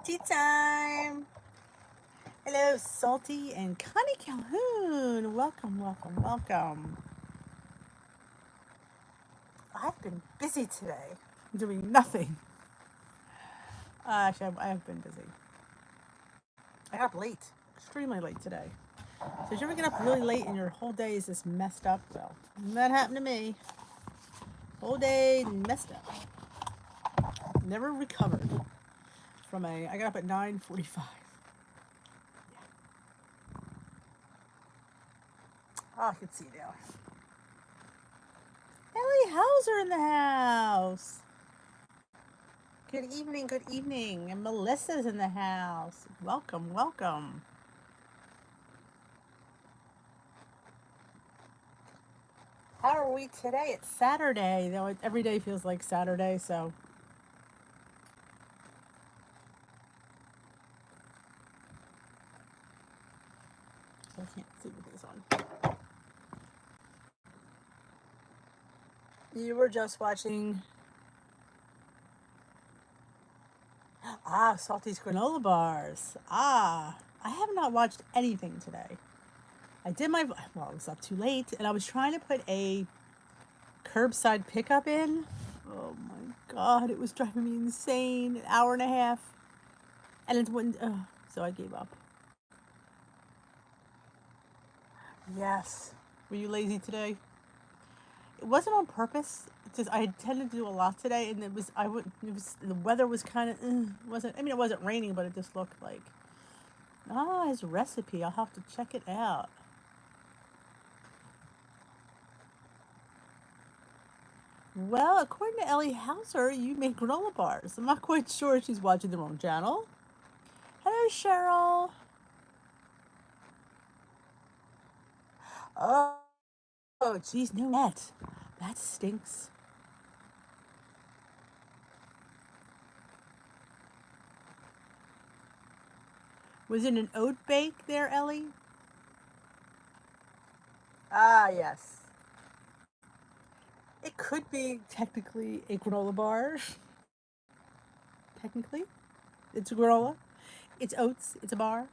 Tea time! Hello, Salty and Connie Calhoun. Welcome, welcome, welcome. I've been busy today, doing nothing. Actually, I have been busy. I got up late, extremely late today. So, did you ever get up really late and your whole day is just messed up? Well, that happened to me. Whole day messed up. Never recovered from a. I got up at 9:45. Oh, I can see now. Ellie Hauser in the house. Good evening, good evening. And Melissa's in the house. Welcome, welcome. How are we today? It's Saturday, though every day feels like Saturday, so. I can't see with this on. You were just watching. Salty's granola bars. I have not watched anything today. I did my. Well, I was up too late, and I was trying to put a curbside pickup in. Oh my God, it was driving me insane. An hour and a half. And it wouldn't. So I gave up. Yes. Were you lazy today? It wasn't on purpose. It's just I tended to do a lot today, and it was I would. It was the weather was kind of wasn't. I mean, it wasn't raining, but it just looked like. His recipe. I'll have to check it out. Well, according to Ellie Hauser, you make granola bars. I'm not quite sure if she's watching the wrong channel. Hello, Cheryl. Oh, geez, no net. That stinks. Was it an oat bake there, Ellie? Yes. It could be technically a granola bar. Technically, it's a granola. It's oats. It's a bar.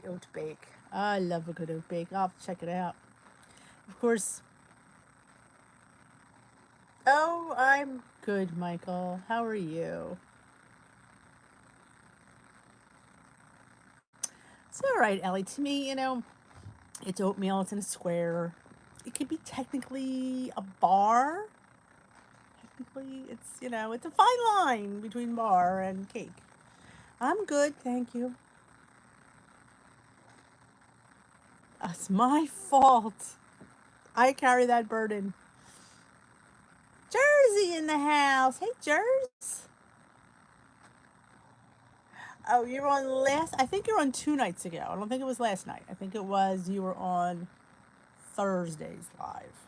The oat bake. I love a good oat bake. I'll have to check it out. Of course. Oh, I'm good, Michael. How are you? It's all right, Ellie. To me, it's oatmeal. It's in a square. It could be technically a bar. Technically, it's a fine line between bar and cake. I'm good, thank you. It's my fault. I carry that burden. Jersey in the house. Hey, Jersey. Oh, you were on I think you were on 2 nights ago. I don't think it was last night. I think it was you were on Thursday's live.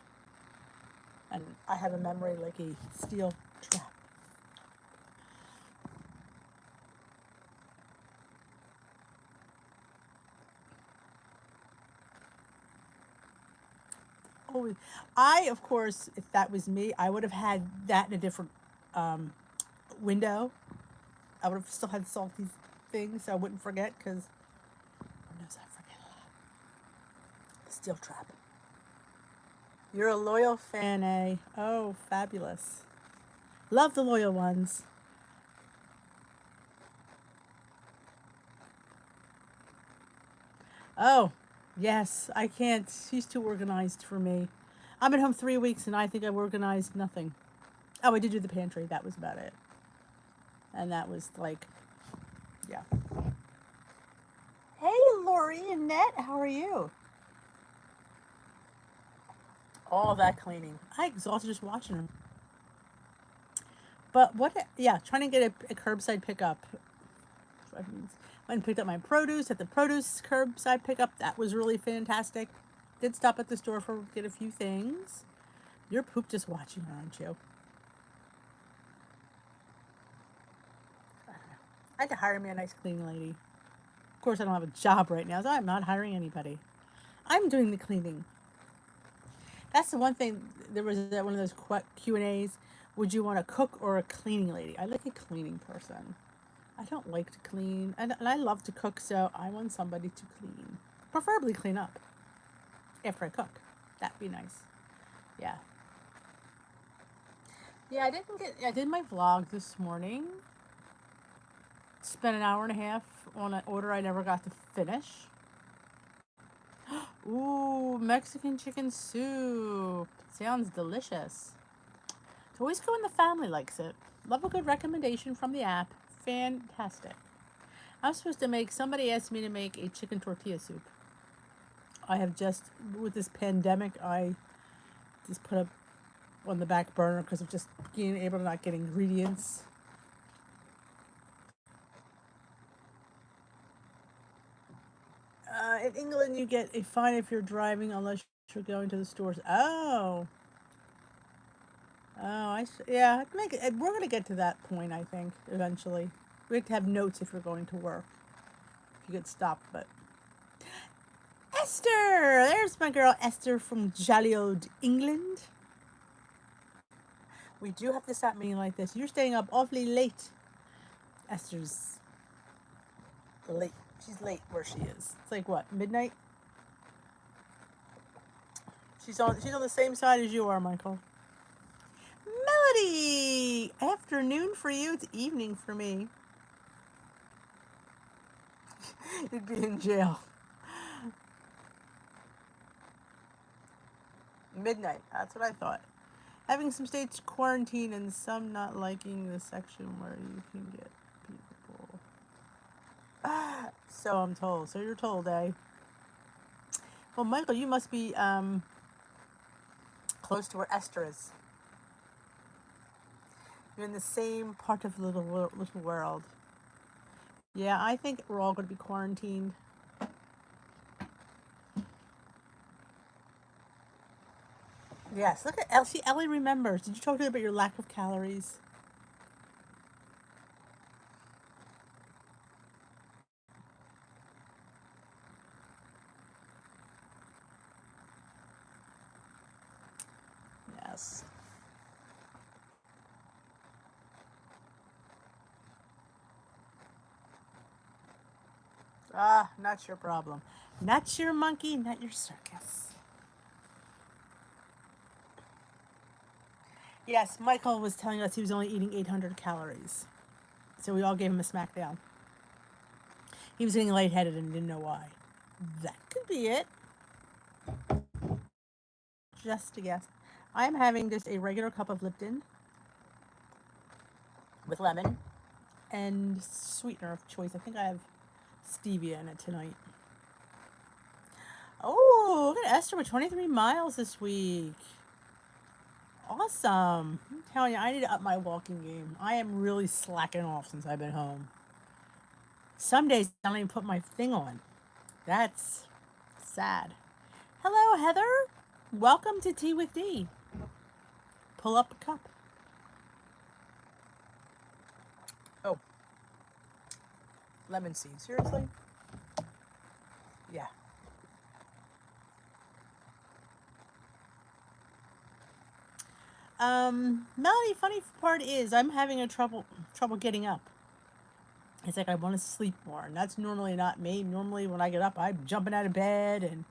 And I have a memory like a steel trap. Oh, of course, if that was me, I would have had that in a different window. I would have still had salty things so I wouldn't forget because who knows, I forget a lot. Steel trap. You're a loyal fan, eh? Oh, fabulous. Love the loyal ones. Oh, yes, I can't. She's too organized for me. I'm at home 3 weeks and I think I've organized nothing. Oh, I did do the pantry. That was about it. And that was like, yeah. Hey, Lori and Annette, how are you? All that cleaning. I exhausted just watching them. But yeah, trying to get a curbside pickup. Went and picked up my produce at the produce curbside pickup. That was really fantastic. Did stop at the store for get a few things. You're poop just watching, aren't you? I had to hire me a nice cleaning lady. Of course, I don't have a job right now, so I'm not hiring anybody. I'm doing the cleaning. That's the one thing. There was one of those Q&As Would you want a cook or a cleaning lady? I like a cleaning person. I don't like to clean, and I love to cook, so I want somebody to clean. Preferably clean up after I cook. That'd be nice. Yeah. Yeah, I did my vlog this morning. Spent an hour and a half on an order I never got to finish. Ooh, Mexican chicken soup. Sounds delicious. It's always good when the family likes it. Love a good recommendation from the app. Fantastic. Somebody asked me to make a chicken tortilla soup. I have just, with this pandemic, I just put up on the back burner because of just being able to not get ingredients. In England, you get a fine if you're driving unless you're going to the stores. Yeah. We're gonna get to that point, I think, eventually. We have to have notes if you're going to work. If you get stopped, but Esther, there's my girl Esther from jolly old England. We do have to stop meeting like this. You're staying up awfully late. Esther's late. She's late where she is. It's like what, midnight? She's on the same side as you are, Michael. Melody! Afternoon for you, it's evening for me. You'd be in jail. Midnight, that's what I thought. Having some states quarantine and some not liking the section where you can get people. So I'm told. So you're told, eh? Well, Michael, you must be close to where Esther is. You're in the same part of the little world. Yeah, I think we're all going to be quarantined. Yes, look at Elsie. Ellie remembers. Did you talk to her about your lack of calories? Yes. Not your problem. Not your monkey, not your circus. Yes, Michael was telling us he was only eating 800 calories. So we all gave him a smackdown. He was getting lightheaded and didn't know why. That could be it. Just a guess. I'm having just a regular cup of Lipton with lemon and sweetener of choice. I think I have stevia in it tonight. Oh, look at Esther with 23 miles this week. Awesome. I'm telling you, I need to up my walking game. I am really slacking off since I've been home. Some days I don't even put my thing on. That's sad. Hello, Heather. Welcome to Tea with D. Pull up a cup. Oh. Lemon seed. Seriously? Yeah. Melody, funny part is I'm having a trouble getting up. It's like I want to sleep more, and that's normally not me. Normally when I get up, I'm jumping out of bed, and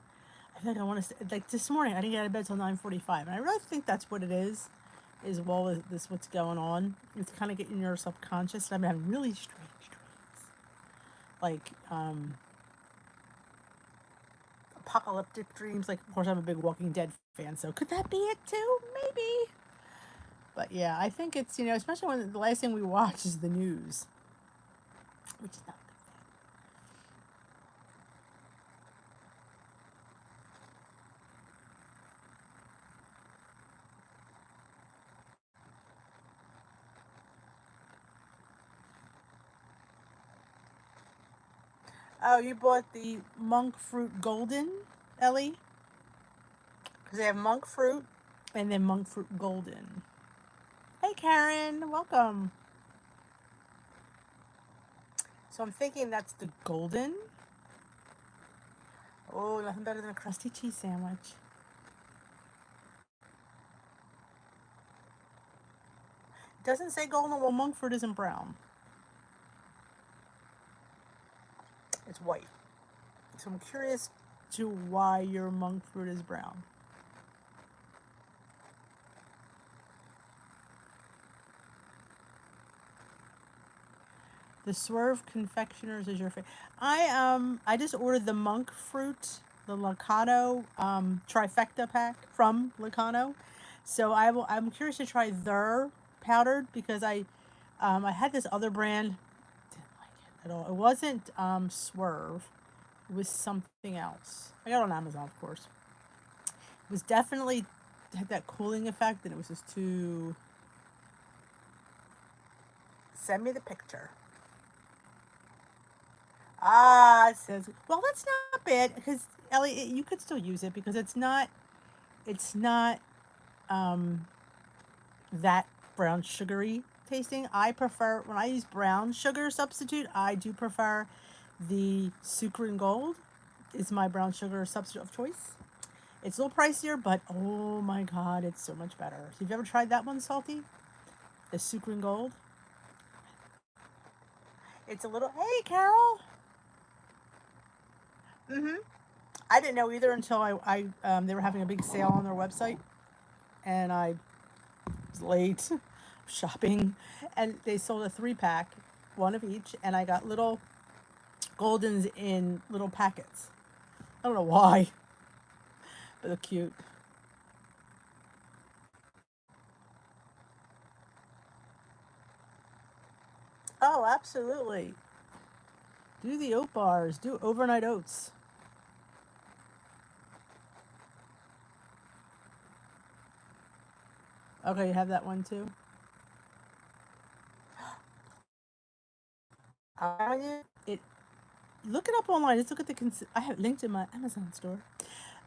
I feel like I want to, like this morning, I didn't get out of bed till 9:45, and I really think that's what it is well this what's going on. It's kind of getting your subconscious. And I've been having really strange dreams, like apocalyptic dreams. Like, of course, I'm a big Walking Dead fan, so could that be it too? Maybe. But yeah, I think it's, especially when the last thing we watch is the news, which is not. Oh, you bought the monk fruit golden, Ellie? Because they have monk fruit and then monk fruit golden. Hey, Karen, welcome. So I'm thinking that's the golden. Oh, nothing better than a crusty cheese sandwich. Doesn't say golden. Well, monk fruit isn't brown. It's white. So I'm curious to why your monk fruit is brown. The Swerve Confectioners is your favorite. I just ordered the monk fruit, the Lacano trifecta pack from Lacano. So I'm curious to try their powdered because I had this other brand, didn't like it at all. It wasn't Swerve. It was something else. I got it on Amazon, of course. It was definitely had that cooling effect, and it was just too. Send me the picture. Ah, it says, well, that's not bad because Ellie, you could still use it because it's not um, that brown sugary tasting. I prefer when I use brown sugar substitute. I do prefer the Sucre Gold is my brown sugar substitute of choice. It's a little pricier, but oh my god, it's so much better. Have you ever tried that one, Salty? The Sucre Gold. It's a little. Hey, Carol. Mm-hmm. I didn't know either until they were having a big sale on their website, and I was late shopping, and they sold a 3-pack, one of each, and I got little Goldens in little packets. I don't know why, but they're cute. Oh, absolutely. Do the oat bars. Do overnight oats. Okay, you have that one too. It. Look it up online. Let's look at the. I have linked in my Amazon store.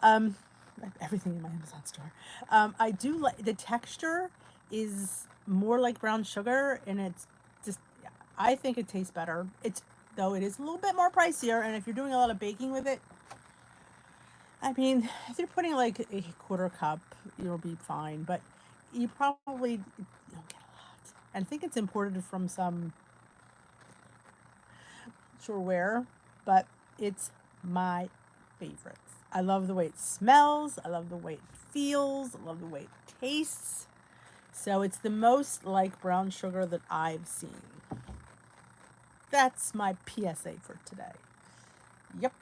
Um, I have everything in my Amazon store. I do like the texture is more like brown sugar, and it's just. I think it tastes better. It's though it is a little bit more pricier, and if you're doing a lot of baking with it, I mean, if you're putting like a quarter cup, you'll be fine. But you probably don't get a lot. And I think it's imported from some sure where, but it's my favorite. I love the way it smells. I love the way it feels. I love the way it tastes. So it's the most like brown sugar that I've seen. That's my PSA for today. Yep.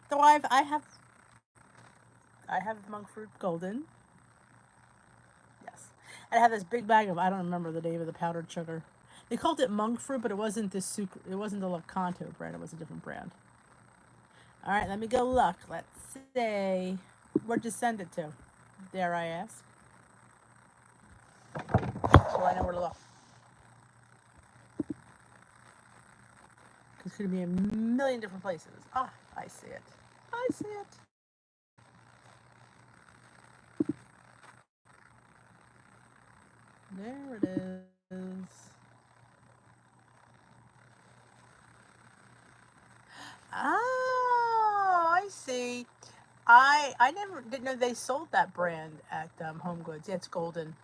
So I have monk fruit golden. Yes. And I have this big bag of I don't remember the name of the powdered sugar. They called it monk fruit, but it wasn't the sucre. It wasn't the Lacanto brand. It was a different brand. All right, let me go look. Let's see. Where'd you send it to? Dare I ask? So I know where to look. Because it could be a million different places. Ah, I see it. I see it. There it is. Oh, I see. I never didn't know they sold that brand at Home Goods. Yeah, it's golden.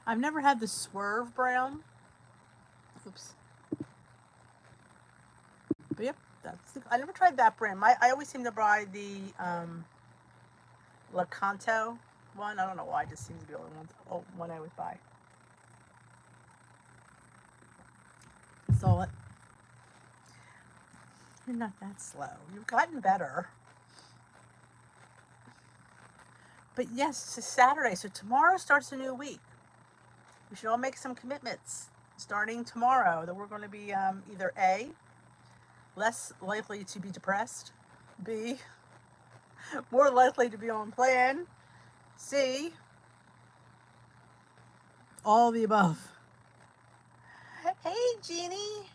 I've never had the Swerve brown. Oops. But yep, I never tried that brand. I always seem to buy the Lacanto one. I don't know why. It just seems to be the only one I would buy. So you're not that slow. You've gotten better. But yes, it's Saturday, so tomorrow starts a new week. We should all make some commitments starting tomorrow that we're going to be either A, less likely to be depressed, B, more likely to be on plan, C, all the above. Hey, Jeannie.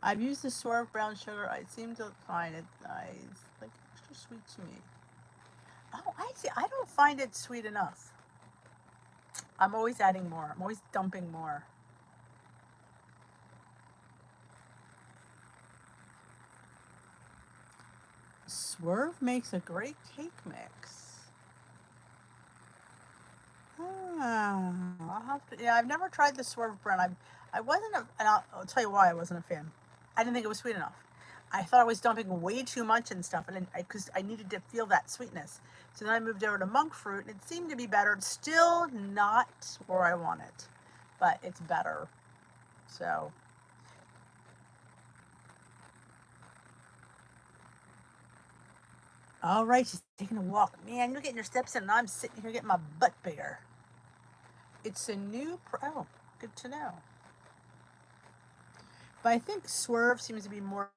I've used the Swerve brown sugar. I seem to find it it's like extra sweet to me. Oh, I see. I don't find it sweet enough. I'm always adding more. I'm always dumping more. Swerve makes a great cake mix. Ah, I'll have to, yeah, I've never tried the Swerve brand. I wasn't and I'll tell you why I wasn't a fan. I didn't think it was sweet enough. I thought I was dumping way too much and stuff, and because I needed to feel that sweetness. So then I moved over to monk fruit, and it seemed to be better. It's still not where I want it, but it's better. So, all right, she's taking a walk. Man, you're getting your steps in, and I'm sitting here getting my butt bigger. It's a new, oh, good to know. But I think Swerve seems to be more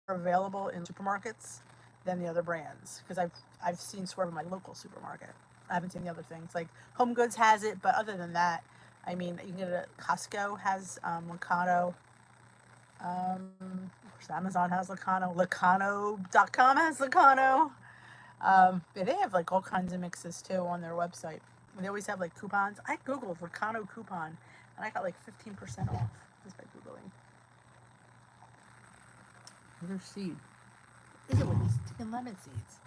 available in supermarkets than the other brands, because I've seen Swerve in my local supermarket. I haven't seen the other things. Like Home Goods has it, but other than that, I mean, you can get it at Costco has Lacano. Of course, Amazon has Lacano. Lacano.com has Lacano. Yeah, they have like all kinds of mixes too on their website. And they always have like coupons. I googled Lacano coupon, and I got like 15% off just by googling. Another seed. What is it with these sticking lemon seeds?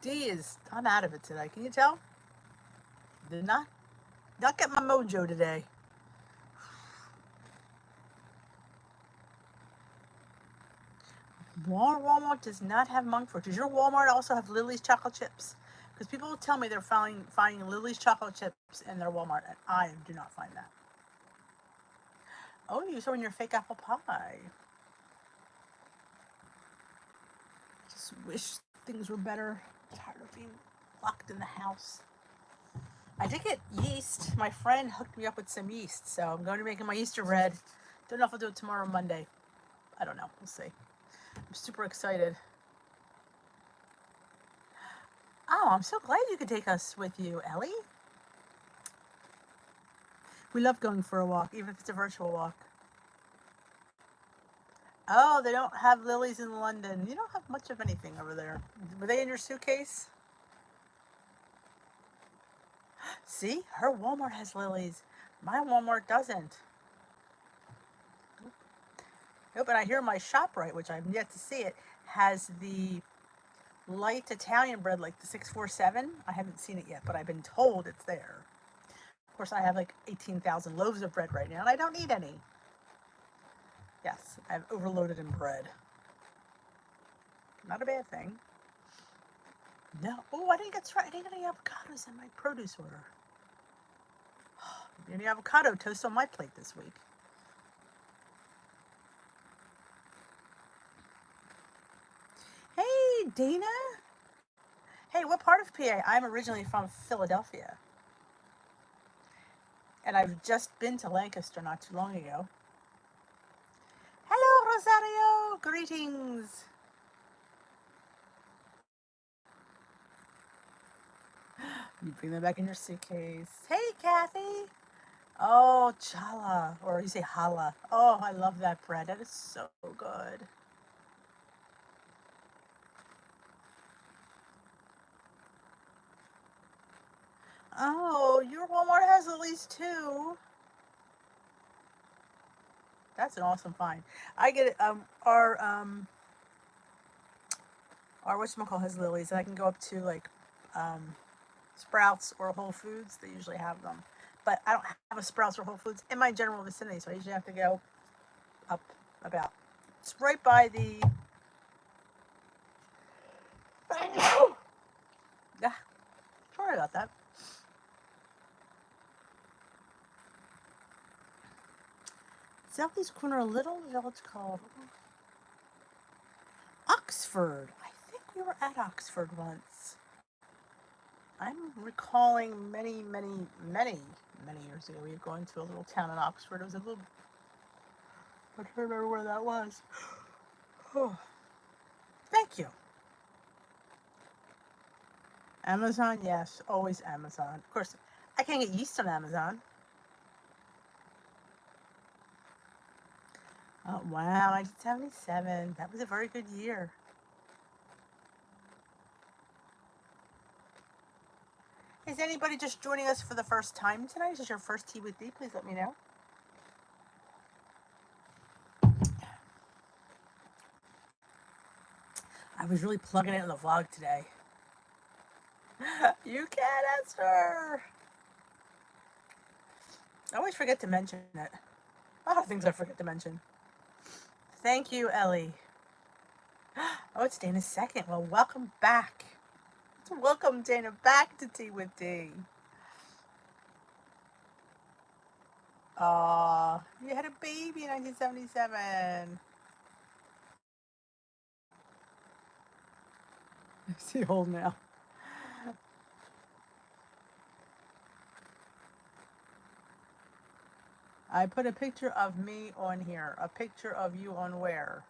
D is, I'm out of it today. Can you tell? Did not get my mojo today. Walmart does not have monk fruit. Does your Walmart also have Lily's chocolate chips? Because people tell me they're finding Lily's chocolate chips in their Walmart, and I do not find that. Oh, you saw in your fake apple pie. Just wish things were better. I'm tired of being locked in the house. I did get yeast. My friend hooked me up with some yeast, so I'm going to make my Easter bread. Don't know if I'll do it tomorrow or Monday. I don't know. We'll see. I'm super excited. Oh, I'm so glad you could take us with you, Ellie. We love going for a walk, even if it's a virtual walk. Oh, they don't have lilies in London. You don't have much of anything over there. Were they in your suitcase? See, her Walmart has lilies. My Walmart doesn't. Nope, and I hear my ShopRite, which I've yet to see it, has the light Italian bread, like the 647. I haven't seen it yet, but I've been told it's there. Of course, I have like 18,000 loaves of bread right now, and I don't need any. Yes, I've overloaded in bread. Not a bad thing. No. Oh, I didn't get any avocados in my produce order. Any avocado toast on my plate this week. Hey, Dana. Hey, what part of PA? I'm originally from Philadelphia. And I've just been to Lancaster not too long ago. Hello, Rosario. Greetings. You bring them back in your suitcase. Hey, Kathy. Oh, challah. Or you say challah. Oh, I love that bread. That is so good. Oh, your Walmart has at least two. That's an awesome find. I get it. Our whatchamacallit has lilies, and I can go up to like Sprouts or Whole Foods. They usually have them, but I don't have a Sprouts or Whole Foods in my general vicinity, so I usually have to go up about. It's right by the. Yeah, sorry about that. Southeast corner, a little village called Oxford. I think we were at Oxford once. I'm recalling many years ago, we were going to a little town in Oxford. It was a little. I don't remember where that was. Oh, thank you. Amazon, yes, always Amazon. Of course, I can't get yeast on Amazon. Oh, wow, 1977. That was a very good year. Is anybody just joining us for the first time tonight? Is this your first tea with D? Please let me know. I was really plugging it in the vlog today. You can't answer. I always forget to mention it. A lot of things I forget to mention. Thank you, Ellie. Oh, it's Dana's second. Well, welcome back. Welcome, Dana, back to Tea with D. Aw, you had a baby in 1977. Is he old now? I put a picture of me on here. A picture of you on where?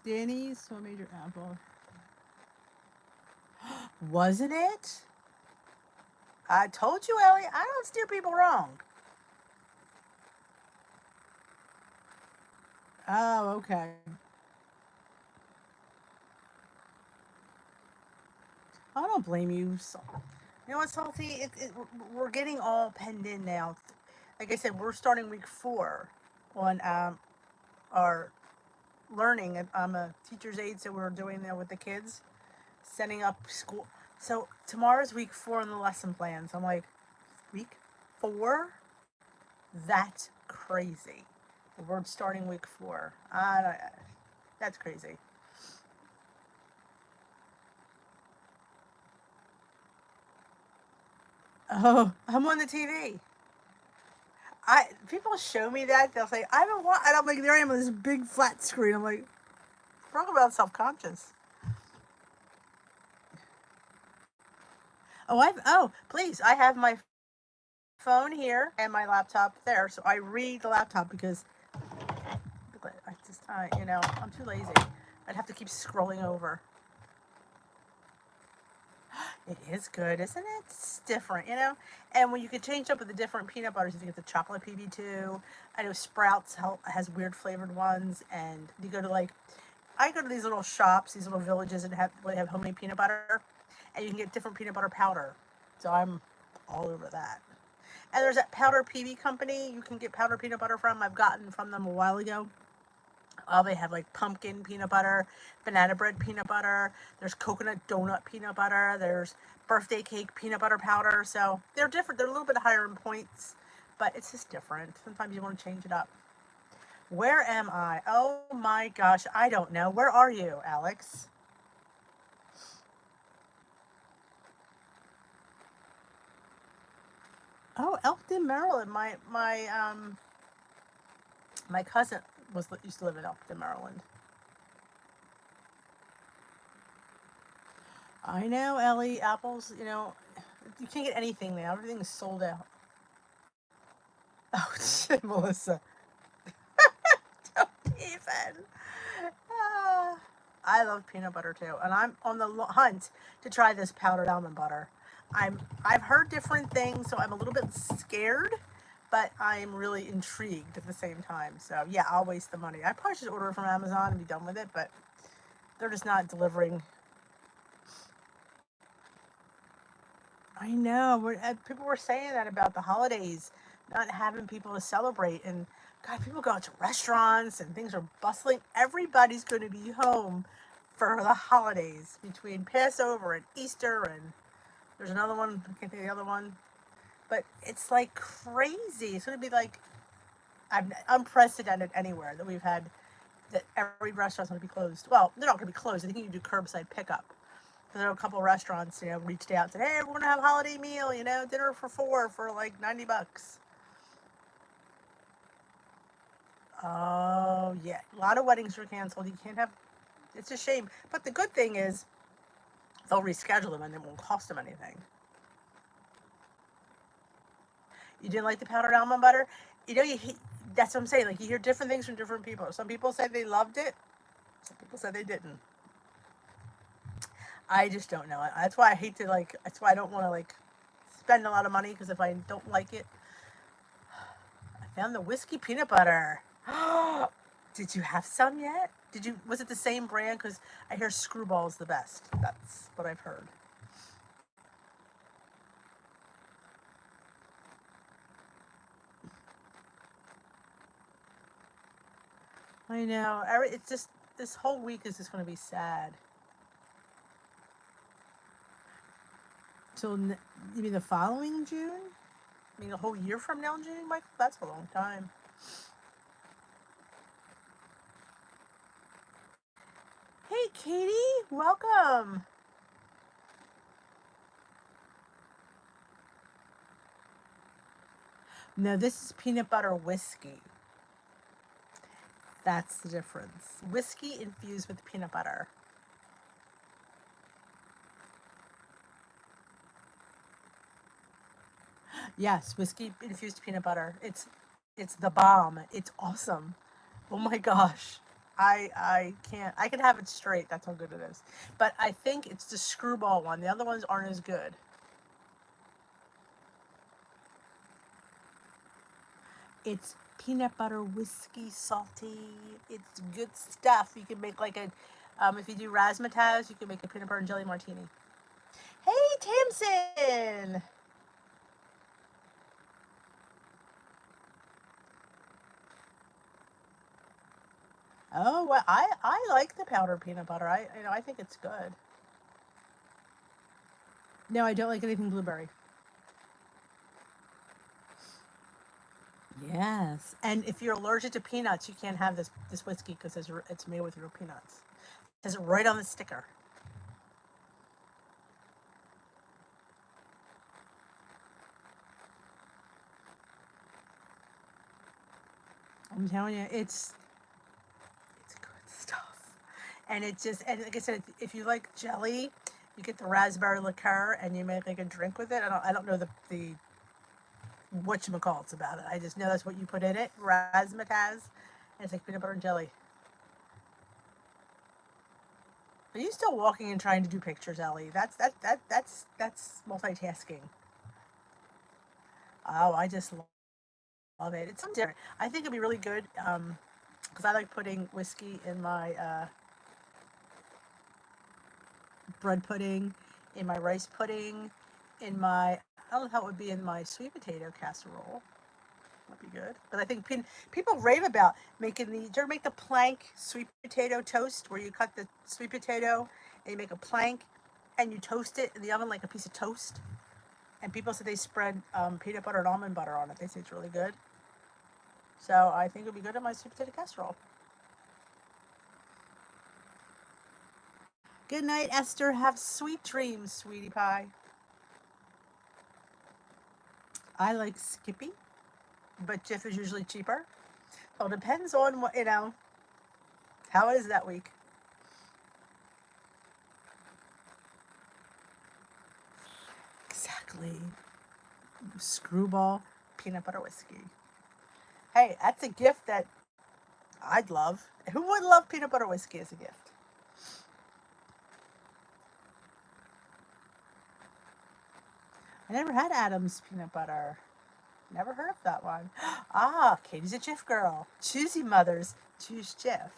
Danny's so major apple. Wasn't it? I told you, Ellie, I don't steer people wrong. Oh, okay. I don't blame you. You know what, Salty? We're getting all penned in now. Like I said, we're starting week 4 on our learning. I'm a teacher's aide, so we're doing that with the kids, setting up school. So tomorrow's week 4 on the lesson plans. I'm like, week 4? That's crazy. We're starting week 4. That's crazy. Oh, I'm on the TV. People show me that, they'll say, I haven't watched, and I'm like, there I am on this big flat screen. I'm like, talk about self-conscious. Please, I have my phone here and my laptop there, so I read the laptop because I just, I'm too lazy. I'd have to keep scrolling over. It is good, isn't it? It's different, And when you can change up with the different peanut butters, you can get the chocolate PB2. I know Sprouts has weird flavored ones, and you go to I go to these little shops, these little villages, and they have homemade peanut butter, and you can get different peanut butter powder. So I'm all over that. And there's that Powder PB company you can get powder peanut butter from. I've gotten from them a while ago. They have pumpkin peanut butter, banana bread peanut butter. There's coconut donut peanut butter. There's birthday cake peanut butter powder. So they're different. They're a little bit higher in points, but it's just different. Sometimes you want to change it up. Where am I? Oh my gosh, I don't know. Where are you, Alex? Oh, Elkton, Maryland. My cousin used to live in Elkton, Maryland. I know, Ellie. Apples, you can't get anything now. Everything is sold out. Oh, shit, Melissa. Don't even. Ah, I love peanut butter too, and I'm on the hunt to try this powdered almond butter. I've heard different things, so I'm a little bit scared, but I'm really intrigued at the same time. So yeah, I'll waste the money. I probably should order it from Amazon and be done with it, but they're just not delivering. I know. People were saying that about the holidays, not having people to celebrate. And God, people go out to restaurants and things are bustling. Everybody's going to be home for the holidays between Passover and Easter. And there's another one. I can't think of the other one. But it's like crazy. It's going to be like unprecedented anywhere that we've had that every restaurant's going to be closed. Well, they're not going to be closed. I think you can do curbside pickup. There are a couple of restaurants, reached out and said, hey, we're going to have a holiday meal, dinner for 4 for like $90. Oh, yeah. A lot of weddings were canceled. You can't have, it's a shame. But the good thing is they'll reschedule them and it won't cost them anything. You didn't like the powdered almond butter? That's what I'm saying. You hear different things from different people. Some people say they loved it. Some people say they didn't. I just don't know. That's why I hate to that's why I don't want to spend a lot of money, because if I don't like it, Found the whiskey peanut butter. Did you have some yet? Was it the same brand? Because I hear Screwball's the best. That's what I've heard. I know. It's just, this whole week is just going to be sad. You mean the following June? I mean a whole year from now, June, Michael? That's a long time. Hey, Katie, welcome. No, this is peanut butter whiskey. That's the difference. Whiskey infused with peanut butter. Yes, whiskey infused peanut butter. It's the bomb. It's awesome. Oh my gosh. I can't. I can have it straight. That's how good it is. But I think it's the Screwball one. The other ones aren't as good. It's peanut butter whiskey, salty. It's good stuff. You can make like a, if you do razzmatazz, you can make a peanut butter and jelly martini. Hey, Tamsin. Oh, well, I like the powdered peanut butter. I think it's good. No, I don't like anything blueberry. Yes, and if you're allergic to peanuts, you can't have this whiskey because it's made with real peanuts. It says it right on the sticker. I'm telling you, it's good stuff. And like I said, if you like jelly, you get the raspberry liqueur and you make like a drink with it. I don't know the whatchamacallits about it. I just know that's what you put in it, razzmatazz, and it's like peanut butter and jelly. Are you still walking and trying to do pictures, Ellie? That's multitasking. Oh, I just love it. It's something different. I think it'd be really good because I like putting whiskey in my bread pudding, in my rice pudding, in my, I don't know how it would be in my sweet potato casserole. Would be good. But I think people rave about making do you ever make the plank sweet potato toast where you cut the sweet potato and you make a plank and you toast it in the oven like a piece of toast? And people say they spread peanut butter and almond butter on it. They say it's really good. So I think it would be good in my sweet potato casserole. Good night, Esther. Have sweet dreams, sweetie pie. I like Skippy, but Jif is usually cheaper. So it depends on what, how it is that week. Exactly. Screwball peanut butter whiskey. Hey, that's a gift that I'd love. Who would love peanut butter whiskey as a gift? I never had Adam's peanut butter. Never heard of that one. Ah, Katie's a Jif girl. Choosy mothers choose Jif.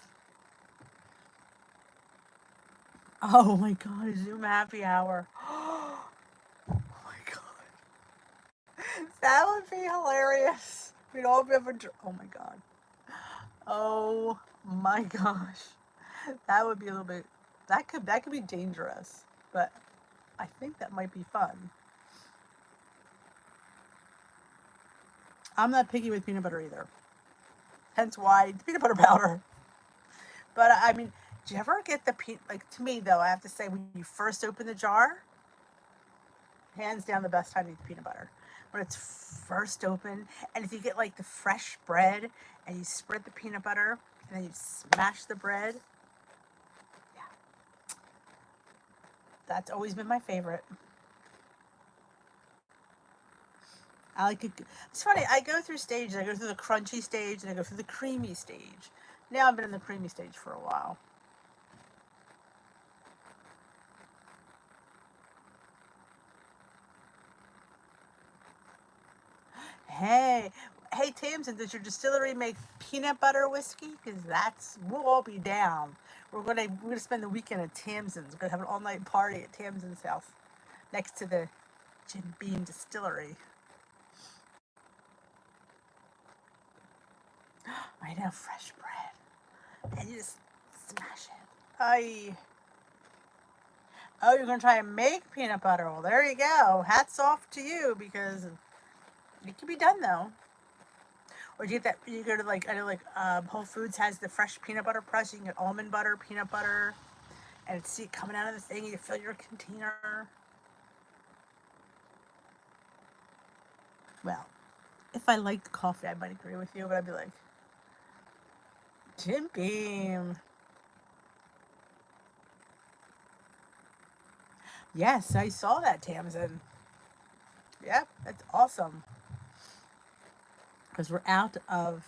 Oh my god, Zoom happy hour. Oh my god. That would be hilarious. We'd all be able to. Oh my god. Oh my gosh. That would be a little bit. That could be dangerous, but I think that might be fun. I'm not picky with peanut butter either. Hence why peanut butter powder. But I mean, do you ever get the like to me though? I have to say, when you first open the jar, hands down the best time to eat the peanut butter. When it's first open, and if you get like the fresh bread and you spread the peanut butter and then you smash the bread, yeah, that's always been my favorite. I like it. It's funny. I go through stages. I go through the crunchy stage and I go through the creamy stage. Now I've been in the creamy stage for a while. Hey, Hey, Tamsin, does your distillery make peanut butter whiskey? Because we'll all be down. We're gonna spend the weekend at Tamsin's. We're gonna have an all night party at Tamsin's house, next to the Jim Beam Distillery. I know, fresh bread, and you just smash it. Oh, you're gonna try and make peanut butter? Well, there you go. Hats off to you, because it can be done though. Or do you get that? You go to, like, I know, like, Whole Foods has the fresh peanut butter press. You can get almond butter, peanut butter, and see it coming out of the thing. You fill your container. Well, if I liked coffee, I might agree with you, but I'd be like, Jim Beam. Yes, I saw that, Tamsin. Yep, that's awesome. Because we're out of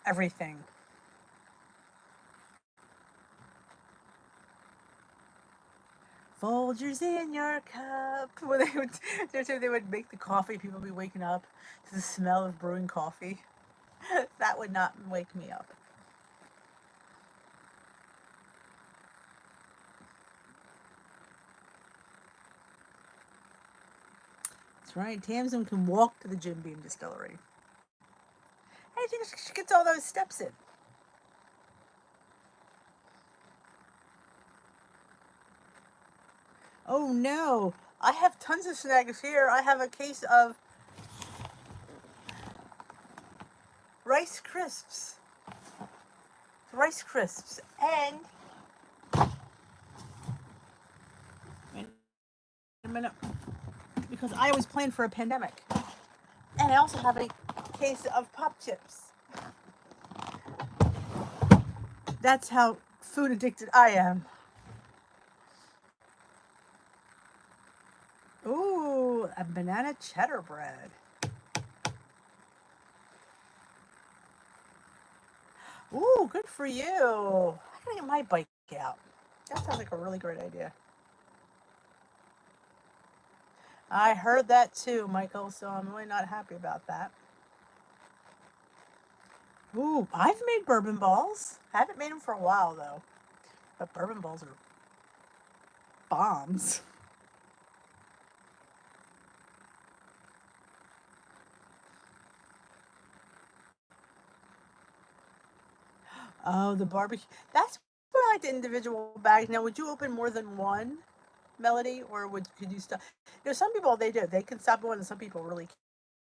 everything. Folgers in your cup. When they would make the coffee, people would be waking up to the smell of brewing coffee. That would not wake me up. That's right. Tamsin can walk to the Jim Beam Distillery. Hey, she gets all those steps in. Oh no, I have tons of snacks here. I have a case of Rice Crisps. Rice Crisps. And wait a minute, because I always plan for a pandemic. And I also have a case of Pop Chips. That's how food addicted I am. Ooh, a banana cheddar bread. Ooh, good for you. I gotta get my bike out. That sounds like a really great idea. I heard that too, Michael, so I'm really not happy about that. Ooh, I've made bourbon balls. I haven't made them for a while though. But bourbon balls are bombs. Oh, the barbecue. That's where I like the individual bags. Now, would you open more than one, Melody, or could you stop? Some people they do. They can stop one, and some people really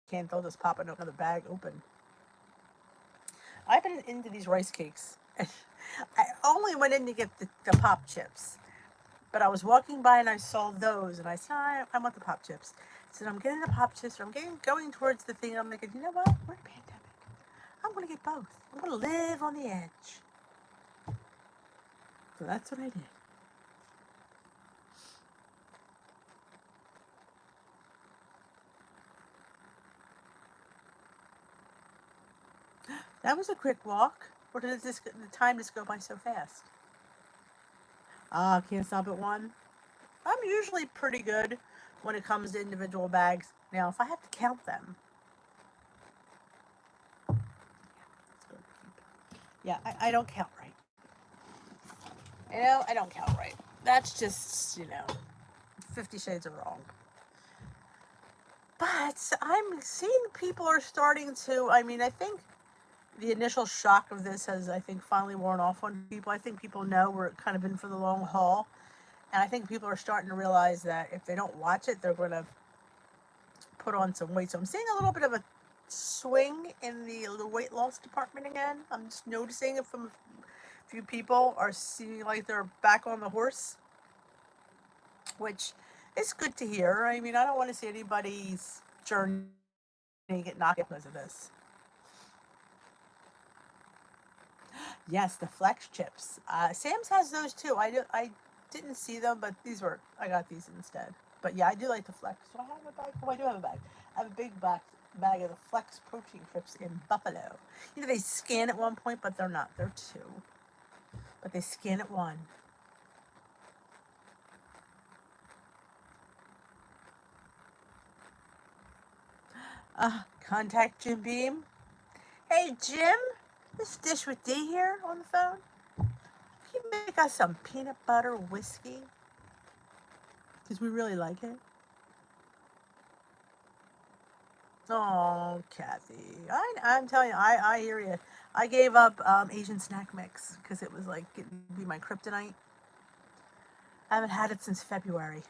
can't. They'll just pop another bag open. I've been into these rice cakes. I only went in to get the pop chips, but I was walking by and I saw those, and I said, I want the pop chips. I said, I'm getting the pop chips, or I'm going towards the thing. I'm thinking, you know what? We're in a pandemic. I'm going to get both. I'm going to live on the edge. So that's what I did. That was a quick walk. Or did the time just go by so fast? Can't stop at one. I'm usually pretty good when it comes to individual bags. Now, if I have to count them, yeah, I don't count right. I don't count right. That's just, 50 shades of wrong. But I'm seeing people are starting to, I think the initial shock of this has, I think, finally worn off on people. I think people know we're kind of in for the long haul. And I think people are starting to realize that if they don't watch it, they're going to put on some weight. So I'm seeing a little bit of a swing in the weight loss department again. I'm just noticing it from a few people are seeing like they're back on the horse, which is good to hear. I mean, I don't want to see anybody's journey get knocked because of this. Yes, the Flex chips. Sam's has those too. I didn't see them, but I got these instead. But yeah, I do like the Flex. Do I have a bag? Oh, I do have a bag. I have a big bag of the Flex protein chips in Buffalo. They scan at one point, but they're not. They're two. But they scan at one. Contact Jim Beam. Hey, Jim, this Dish with D here on the phone. Can you make us some peanut butter whiskey? Because we really like it. Oh, Kathy, I'm telling you, I hear you. I gave up Asian snack mix because it was like getting to be my kryptonite. I haven't had it since February.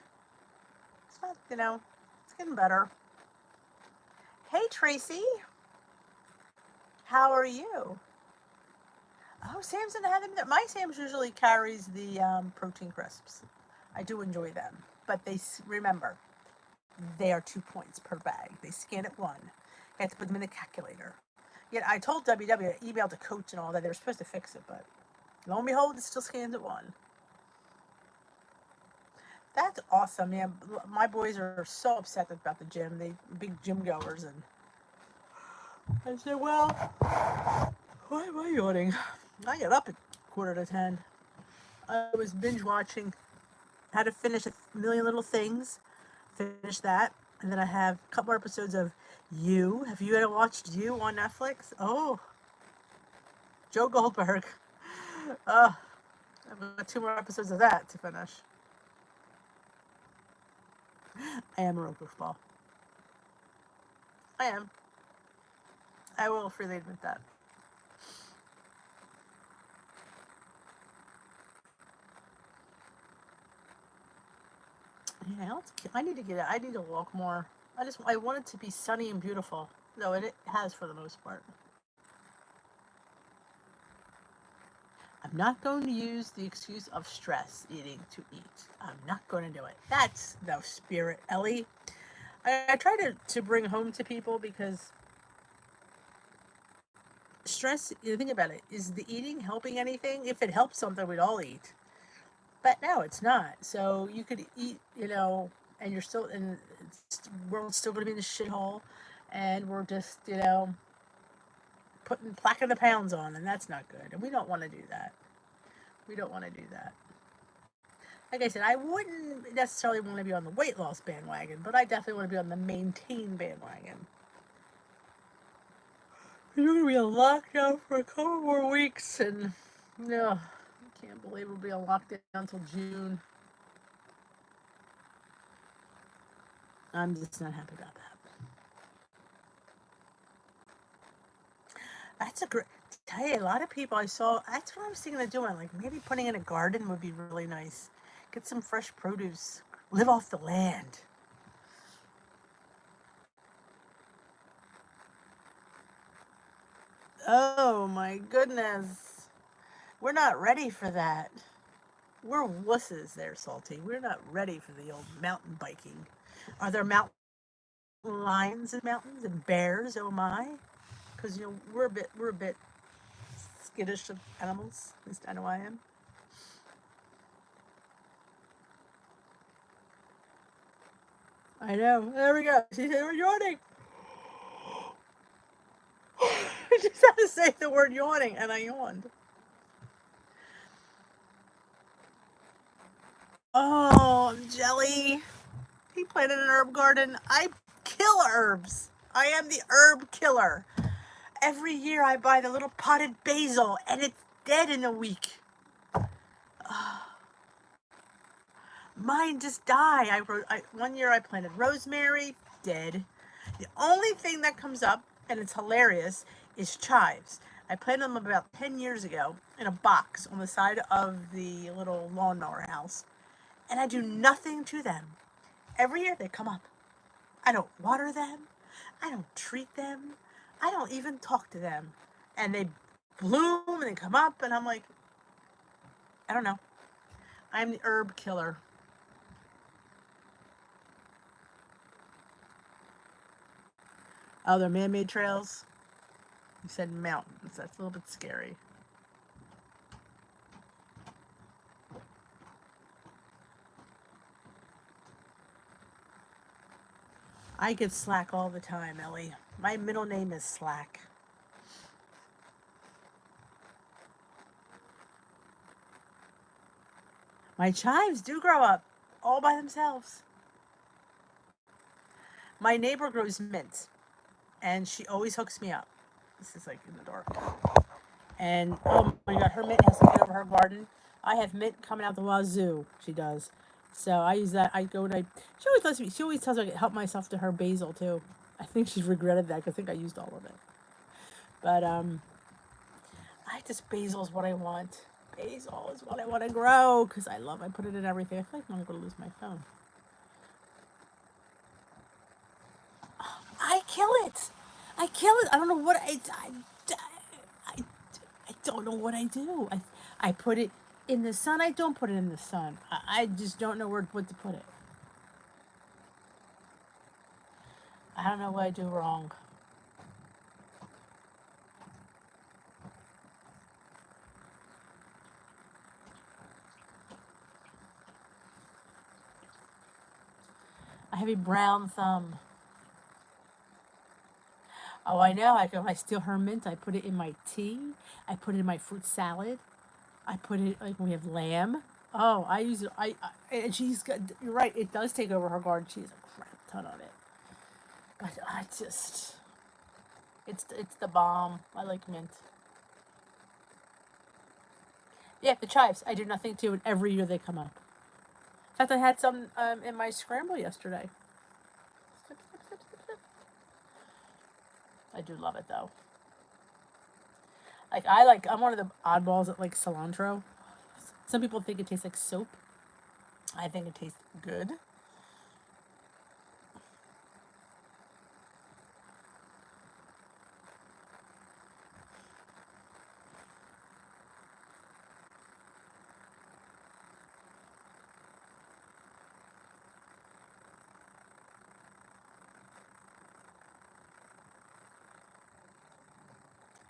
It's not, it's getting better. Hey, Tracy, how are you? Oh, Sam's gonna have them there. My Sam's usually carries the protein crisps. I do enjoy them, but remember, they are 2 points per bag. They scan at one. You have to put them in the calculator. Yet I told WW, emailed to coach and all that they were supposed to fix it, but lo and behold, it still scans at one. That's awesome. Yeah, my boys are so upset about the gym. They big gym goers, and I said, well, why am I yawning? I get up at 9:45. I was binge watching How to Finish a Million Little Things. Finish that, and then I have a couple more episodes of You. Have you ever watched You on Netflix? Oh, Joe Goldberg. I've got 2 more episodes of that to finish. I am a real goofball. I am. I will freely admit that. Yeah, I need to get it. I need to walk more. I want it to be sunny and beautiful. No, it has for the most part. I'm not going to use the excuse of stress eating to eat. I'm not going to do it. That's the spirit, Ellie. I try to bring home to people because stress, you think about it, is the eating helping anything? If it helps something, we'd all eat. But no, it's not. So you could eat, and you're still, and we're still going to be in the shithole, and we're just, placking the pounds on, and that's not good. And we don't want to do that. We don't want to do that. Like I said, I wouldn't necessarily want to be on the weight loss bandwagon, but I definitely want to be on the maintain bandwagon. We're going to be on lockdown for a couple more weeks, and no, I can't believe we'll be on lockdown until June. I'm just not happy about that. That's a great. Tell you, a lot of people I saw. That's what I was thinking of doing. Like maybe putting in a garden would be really nice. Get some fresh produce. Live off the land. Oh my goodness. We're not ready for that. We're wusses there, Salty. We're not ready for the old mountain biking. Are there mountain lions in mountains and bears? Oh my! Because we're a bit skittish of animals. At least I know I am. I know. There we go. She said we're yawning. I just had to say the word yawning, and I yawned. Oh, Jelly. He planted an herb garden. I kill herbs. I am the herb killer. Every year I buy the little potted basil, and it's dead in a week. Mine just die. One year I planted rosemary, dead. The only thing that comes up, and it's hilarious, is chives. I planted them about 10 years ago in a box on the side of the little lawnmower house, and I do nothing to them. Every year they come up. I don't water them. I don't treat them. I don't even talk to them. And they bloom and they come up, and I'm like, I don't know. I'm the herb killer. Oh, they're man-made trails? You said mountains. That's a little bit scary. I get slack all the time, Ellie. My middle name is Slack. My chives do grow up all by themselves. My neighbor grows mint, and she always hooks me up. This is like in the dark. And oh my god, her mint has something over her garden. I have mint coming out the wazoo. She does. So I use that. I go and I. She always lets me. She always tells me I help myself to her basil too. I think she's regretted that because I think I used all of it. But I just basil is what I want. Basil is what I want to grow because I love. I put it in everything. I feel like I'm going to lose my phone. I kill it. I kill it. I don't know what I, I don't know what I do. I put it in the sun. I don't put it in the sun. I just don't know where what to put it. I don't know what I do wrong. I have a brown thumb. Oh, I know. I steal her mint. I put it in my tea. I put it in my fruit salad. I put it like when we have lamb. Oh, I use it. And she's got. You're right. It does take over her garden. She has a crap ton on it. But I just. It's the bomb. I like mint. Yeah, the chives. I do nothing to, and every year they come up. In fact, I had some in my scramble yesterday. I do love it though. I'm one of the oddballs that like cilantro. Some people think it tastes like soap. I think it tastes good.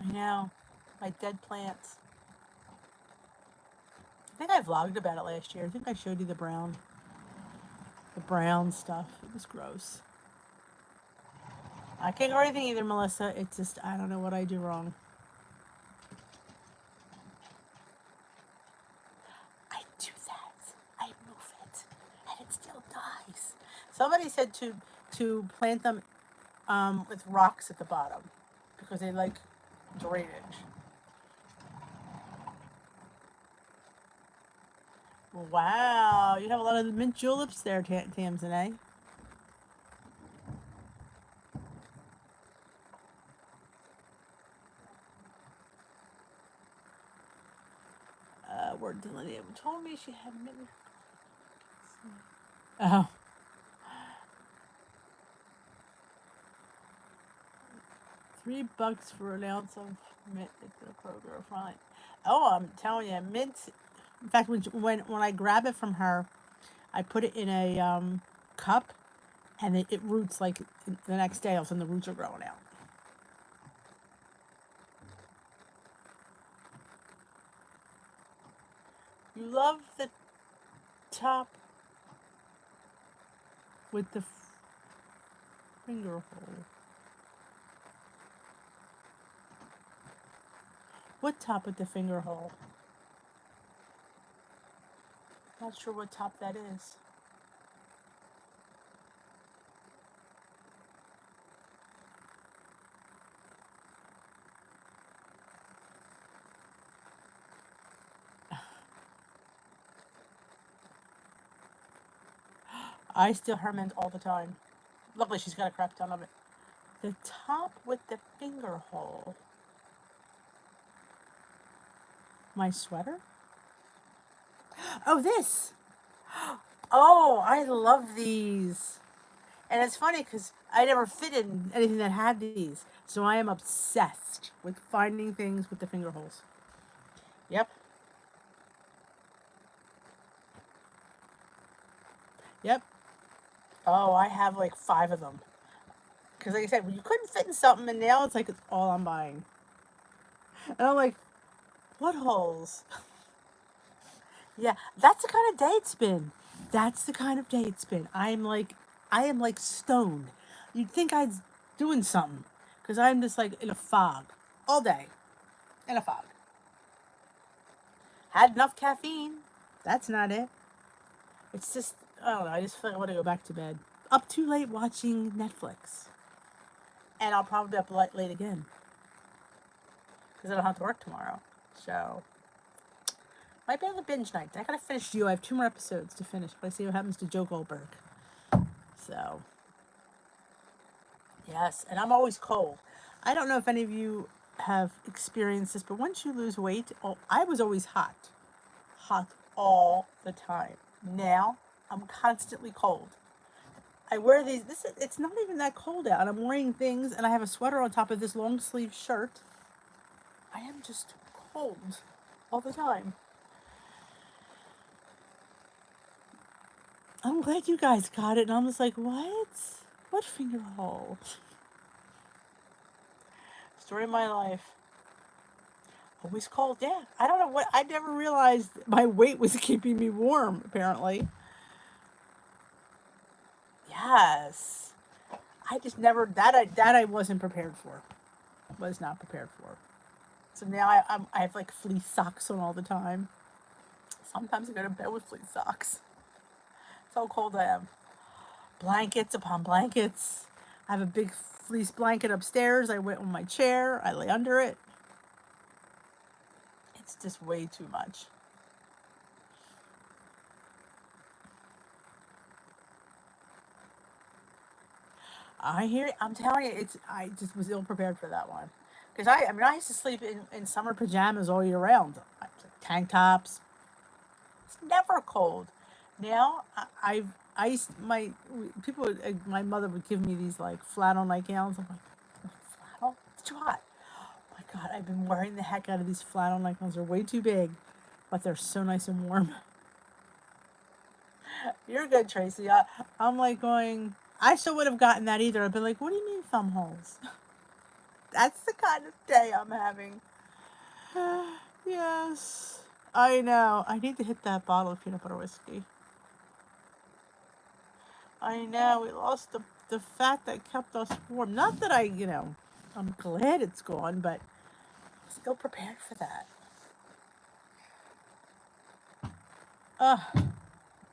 I know. My dead plants. I think I vlogged about it last year. I think I showed you the brown stuff. It was gross. I can't grow anything either, Melissa. It's just I don't know what I do wrong. I do that. I move it, and it still dies. Somebody said to plant them with rocks at the bottom because they like drainage. Wow, you have a lot of mint juleps there, Tamsin, eh? Where Delineate told me she had mint. Oh, $3 for an ounce of mint at the Kroger. Fine. Oh, I'm telling you, mint. In fact, when I grab it from her, I put it in a cup, and it roots like the next day. All of a sudden, the roots are growing out. You love the top with the finger hole. What top with the finger hole? Not sure what top that is. I steal her mint all the time. Luckily, she's got a crap ton of it. The top with the finger hole. My sweater? Oh, this. Oh, I love these. And it's funny because I never fit in anything that had these. So I am obsessed with finding things with the finger holes. Yep. Yep. Oh, I have like 5 of them. Because like I said, well, you couldn't fit in something, and now it's like it's all I'm buying. And I'm like, what holes? Yeah, that's the kind of day it's been. That's the kind of day it's been. I am like stoned. You'd think I was doing something, because I'm just like in a fog all day, in a fog. Had enough caffeine. That's not it. It's just I don't know. I just feel like I want to go back to bed. Up too late watching Netflix, and I'll probably be up late again. because I don't have to work tomorrow. So, might be on the binge night. I gotta finish you. I have 2 more episodes to finish. But I see what happens to Joe Goldberg. So, yes, and I'm always cold. I don't know if any of you have experienced this, but once you lose weight, I was always hot all the time. Now I'm constantly cold. I wear these. It's not even that cold out. I'm wearing things, and I have a sweater on top of this long sleeve shirt. I am just cold all the time. I'm glad you guys got it, and I'm just like, what? What finger hole? Story of my life. Always cold, yeah. I don't know what. I never realized my weight was keeping me warm. Apparently, yes. I just never I wasn't prepared for. Was not prepared for. So now I have like fleece socks on all the time. Sometimes I go to bed with fleece socks. That's how cold I am. Blankets upon blankets. I have a big fleece blanket upstairs. I went on my chair. I lay under it. It's just way too much. I hear it. I'm telling you, I just was ill prepared for that one. Because I used to sleep in summer pajamas all year round. Tank tops. It's never cold. Now, I used, my, people, my mother would give me these like flannel nightgowns. I'm like, flannel? It's too hot. Oh my God, I've been wearing the heck out of these flannel nightgowns. They're way too big, but they're so nice and warm. You're good, Tracy. I'm like going, I still would have gotten that either. I'd been like, what do you mean thumb holes? That's the kind of day I'm having. Yes. I know. I need to hit that bottle of peanut butter whiskey. I know. We lost the fat that kept us warm. Not that I'm glad it's gone, but still prepared for that.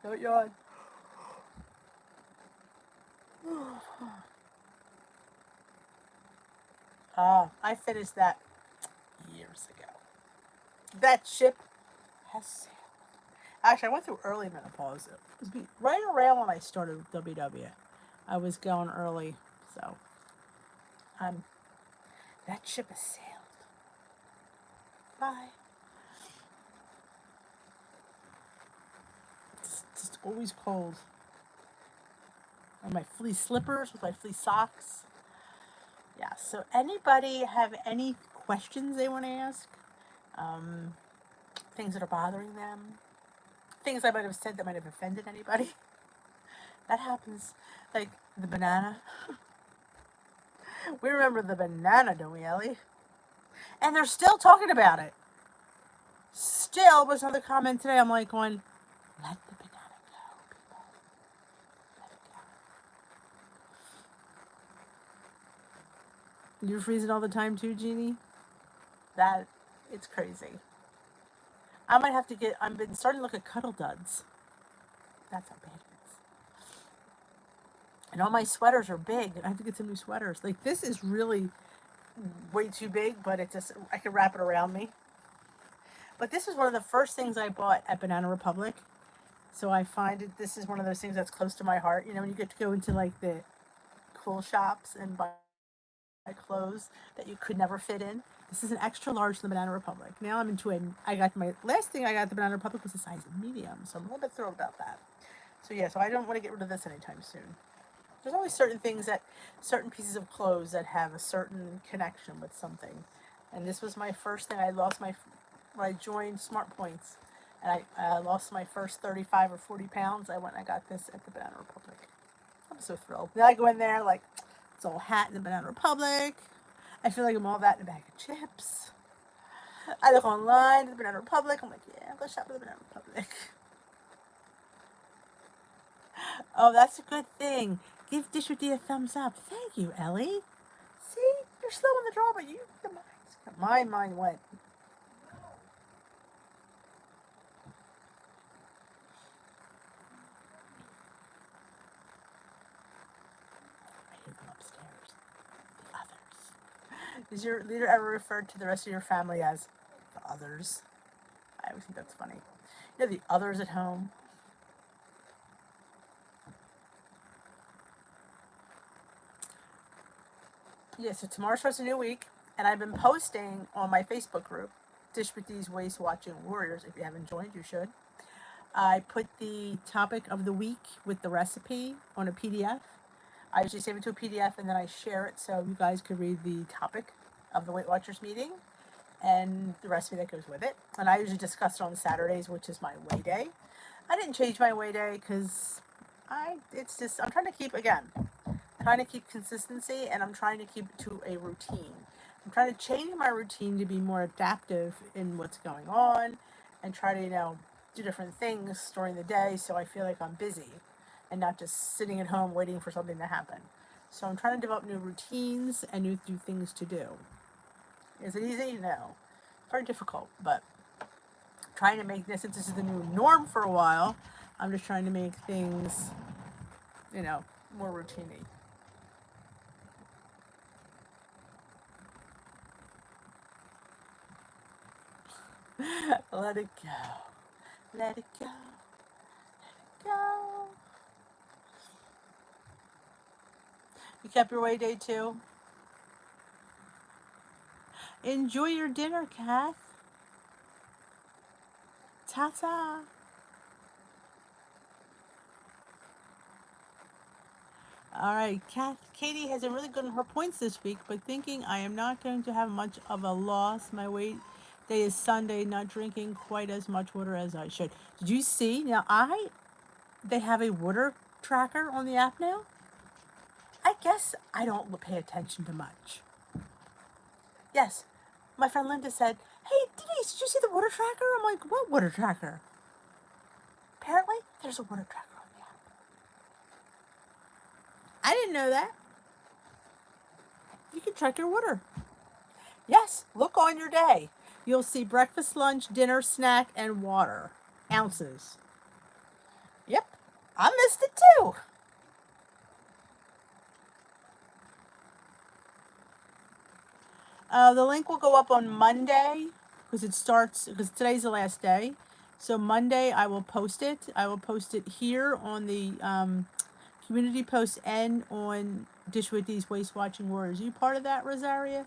Don't yawn. I finished that years ago. That ship has sailed. Actually, I went through early menopause. It was right around when I started with WW. I was going early, so that ship has sailed. Bye. It's just always cold. And my fleece slippers with my fleece socks. Yeah. So, anybody have any questions they want to ask? Things that are bothering them? Things I might have said that might have offended anybody? That happens. Like the banana. We remember the banana, don't we, Ellie? And they're still talking about it. Still was another comment today. I'm like going, let the banana go, people. Let it go. You're freezing all the time too, Jeannie? It's crazy. I might have to I've been starting to look at Cuddle Duds. That's how bad it is. And all my sweaters are big. I have to get some new sweaters. Like, this is really way too big, but I can wrap it around me. But this is one of the first things I bought at Banana Republic. So I find this is one of those things that's close to my heart. You know, when you get to go into like the cool shops and buy clothes that you could never fit in. This is an extra large in the Banana Republic. Now I'm into it. I got my last thing I got at the Banana Republic was a size medium, so I'm a little bit thrilled about that. So yeah, so I don't want to get rid of this anytime soon. There's always certain pieces of clothes that have a certain connection with something. And this was my first thing. When I joined Smart Points, and I lost my first 35 or 40 pounds. I went and I got this at the Banana Republic. I'm so thrilled. Now I go in there like it's all hat in the Banana Republic. I feel like I'm all that in a bag of chips. I look online at the Banana Republic. I'm like, yeah, let's shop at the Banana Republic. Oh, that's a good thing. Give Dish with D a thumbs up. Thank you, Ellie. See, you're slow in the draw, but my mind went. I hear them upstairs. The others. Is your leader ever referred to the rest of your family as the others? I always think that's funny. You know, the others at home. Yeah, so tomorrow starts a new week, and I've been posting on my Facebook group, Dish with These Waste Watching Warriors. If you haven't joined, you should. I put the topic of the week with the recipe on a PDF. I usually save it to a PDF and then I share it so you guys could read the topic of the Weight Watchers meeting and the recipe that goes with it. And I usually discuss it on Saturdays, which is my weigh day. I didn't change my weigh day because I'm trying to keep consistency, and I'm trying to keep it to a routine. I'm trying to change my routine to be more adaptive in what's going on and try to, do different things during the day so I feel like I'm busy and not just sitting at home waiting for something to happen. So I'm trying to develop new routines and new things to do. Is it easy? No. Very difficult, but trying to make this, since this is the new norm for a while, I'm just trying to make things, more routine-y. Let it go. Let it go. Go. You kept your weigh day too? Enjoy your dinner, Kath. Ta-ta. All right, Katie has been really good on her points this week, but thinking I am not going to have much of a loss. My weight day is Sunday, not drinking quite as much water as I should. Did you see? Now, they have a water tracker on the app now. I guess I don't pay attention to much. Yes, my friend Linda said, "Hey, Denise, did you see the water tracker?" I'm like, "What water tracker?" Apparently, there's a water tracker on the app. I didn't know that. You can track your water. Yes, look on your day. You'll see breakfast, lunch, dinner, snack, and water. Ounces. Yep, I missed it too. The link will go up on Monday because today's the last day. So Monday I will post it. I will post it here on the community post and on Dish with These Waste Watching Warriors. Are you part of that, Rosaria?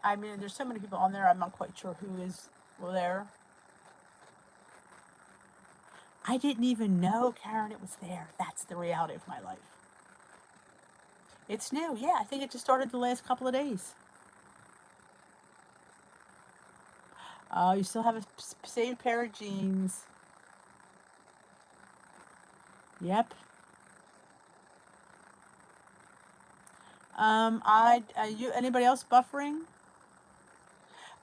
I mean, there's so many people on there. I'm not quite sure who is there. I didn't even know, Karen, it was there. That's the reality of my life. It's new. Yeah, I think it just started the last couple of days. You still have a same pair of jeans. Yep. Anybody else buffering?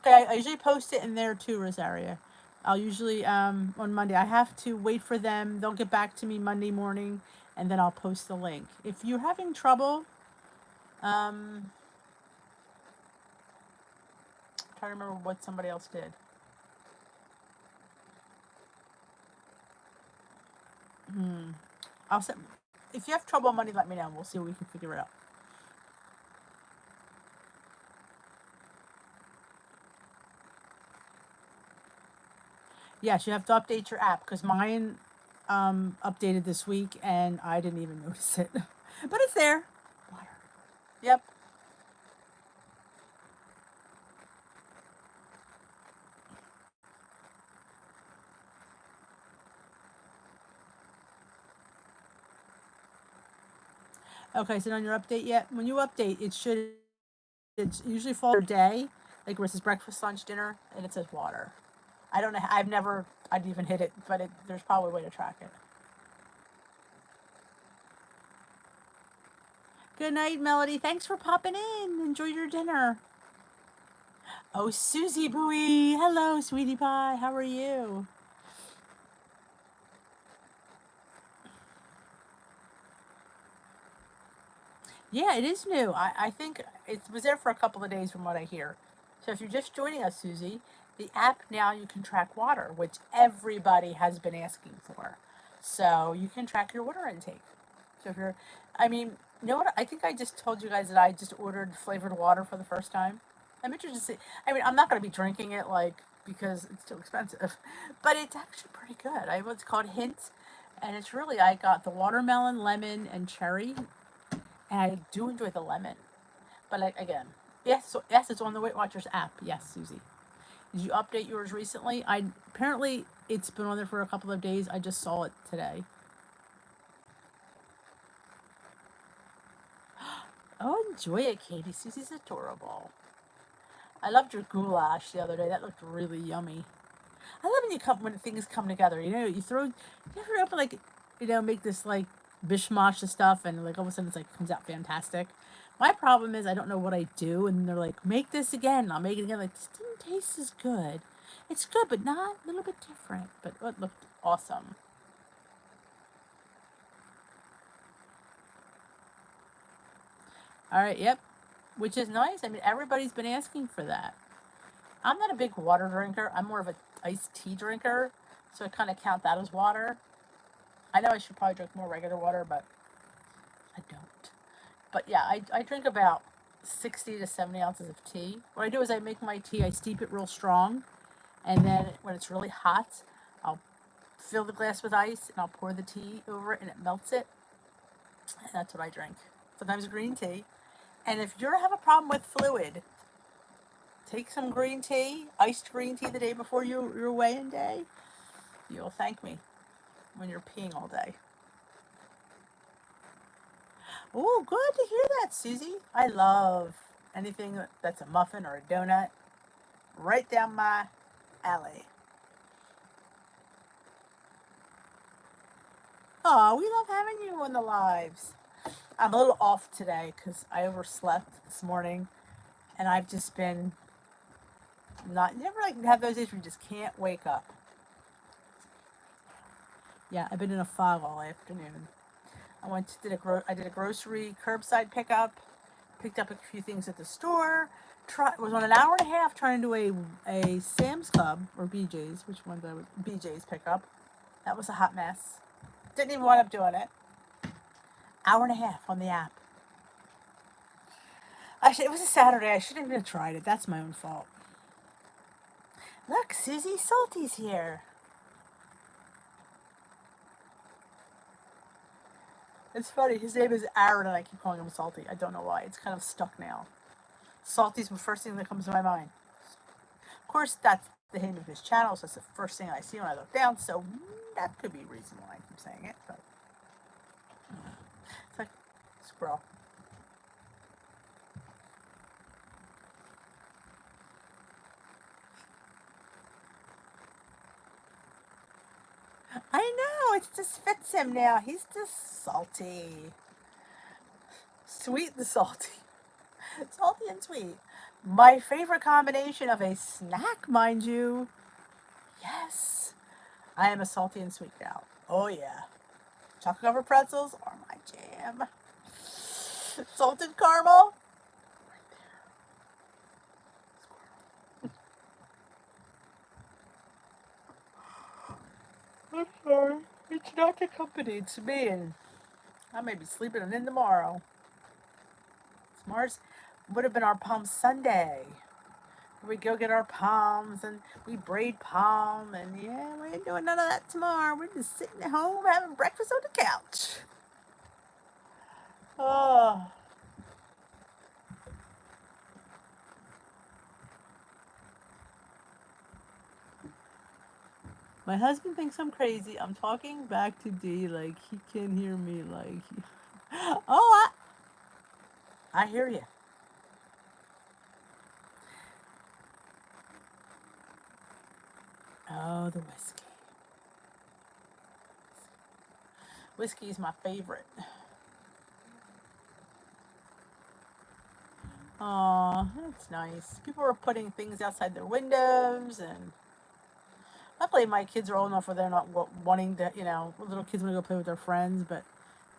Okay, I usually post it in there too, Rosaria. I'll usually on Monday. I have to wait for them. They'll get back to me Monday morning, and then I'll post the link. If you're having trouble, I'm trying to remember what somebody else did. I'll send. If you have trouble on Monday, let me know. We'll see if we can figure it out. Yes, you have to update your app because mine updated this week and I didn't even notice it. But it's there. Water. Yep. Okay, so on your update yet? When you update, it's usually fall or day, like where it says breakfast, lunch, dinner, and it says water. I don't know. I'd even hit it, but there's probably a way to track it. Good night, Melody. Thanks for popping in. Enjoy your dinner. Oh, Susie Booey. Hello, sweetie pie. How are you? Yeah, it is new. I think it was there for a couple of days from what I hear. So if you're just joining us, Susie, the app now you can track water, which everybody has been asking for. So you can track your water intake. So if you're, I mean, You know what? I think I just told you guys that I just ordered flavored water for the first time. I'm interested to see. I mean, I'm not going to be drinking it like because it's too expensive, but it's actually pretty good. I what's called Hint, and it's really I got the watermelon, lemon, and cherry, and I do enjoy the lemon. But like, again, yes, so, yes, it's on the Weight Watchers app. Yes, Susie. Did you update yours recently? I apparently it's been on there for a couple of days. I just saw it today. Oh, enjoy it, Katie. Susie's adorable. I loved your goulash the other day. That looked really yummy. I love when you come when things come together. You know, you ever open like, make this like bishmash and stuff, and like all of a sudden it's like comes out fantastic. My problem is I don't know what I do, and they're like, make this again. I'll make it again. Like this didn't taste as good. It's good, but not a little bit different. But it looked awesome. All right, yep, which is nice. I mean, everybody's been asking for that. I'm not a big water drinker. I'm more of a iced tea drinker, so I kind of count that as water. I know I should probably drink more regular water, but I don't. But yeah, I drink about 60 to 70 ounces of tea. What I do is I make my tea, I steep it real strong, and then when it's really hot, I'll fill the glass with ice and I'll pour the tea over it and it melts it. And that's what I drink. Sometimes green tea. And if you have a problem with fluid, take some green tea, iced green tea the day before your weigh-in day. You'll thank me when you're peeing all day. Oh, good to hear that, Susie. I love anything that's a muffin or a donut. Right down my alley. Oh, we love having you on the lives. I'm a little off today because I overslept this morning, and I've just been not. You never like have those days where you just can't wake up. Yeah, I've been in a fog all afternoon. I did a grocery curbside pickup, picked up a few things at the store. Was on an hour and a half trying to do a Sam's Club or BJ's, which one did I was BJ's pickup. That was a hot mess. Didn't even wind up doing it. Hour and a half on the app. It was a Saturday. I shouldn't have tried it. That's my own fault. Look, Susie Salty's here. It's funny. His name is Aaron, and I keep calling him Salty. I don't know why. It's kind of stuck now. Salty's the first thing that comes to my mind. Of course, that's the name of his channel, so it's the first thing I see when I look down. So that could be a reason why I keep saying it. But it's like squirrel. I know, it just fits him now. He's just salty. Sweet and salty. Salty and sweet. My favorite combination of a snack, mind you. Yes. I am a salty and sweet gal. Oh, yeah. Chocolate covered pretzels are my jam. Salted caramel. I'm sorry. It's not the company, it's me, and I may be sleeping in tomorrow. Tomorrow's would have been our Palm Sunday. We go get our palms and we braid palm, and yeah, we ain't doing none of that tomorrow. We're just sitting at home having breakfast on the couch. Oh. My husband thinks I'm crazy. I'm talking back to D like he can hear me. Like, oh, I hear you. Oh, the whiskey. Whiskey is my favorite. Oh, that's nice. People are putting things outside their windows, and luckily my kids are old enough where they're not wanting to, little kids want to go play with their friends, but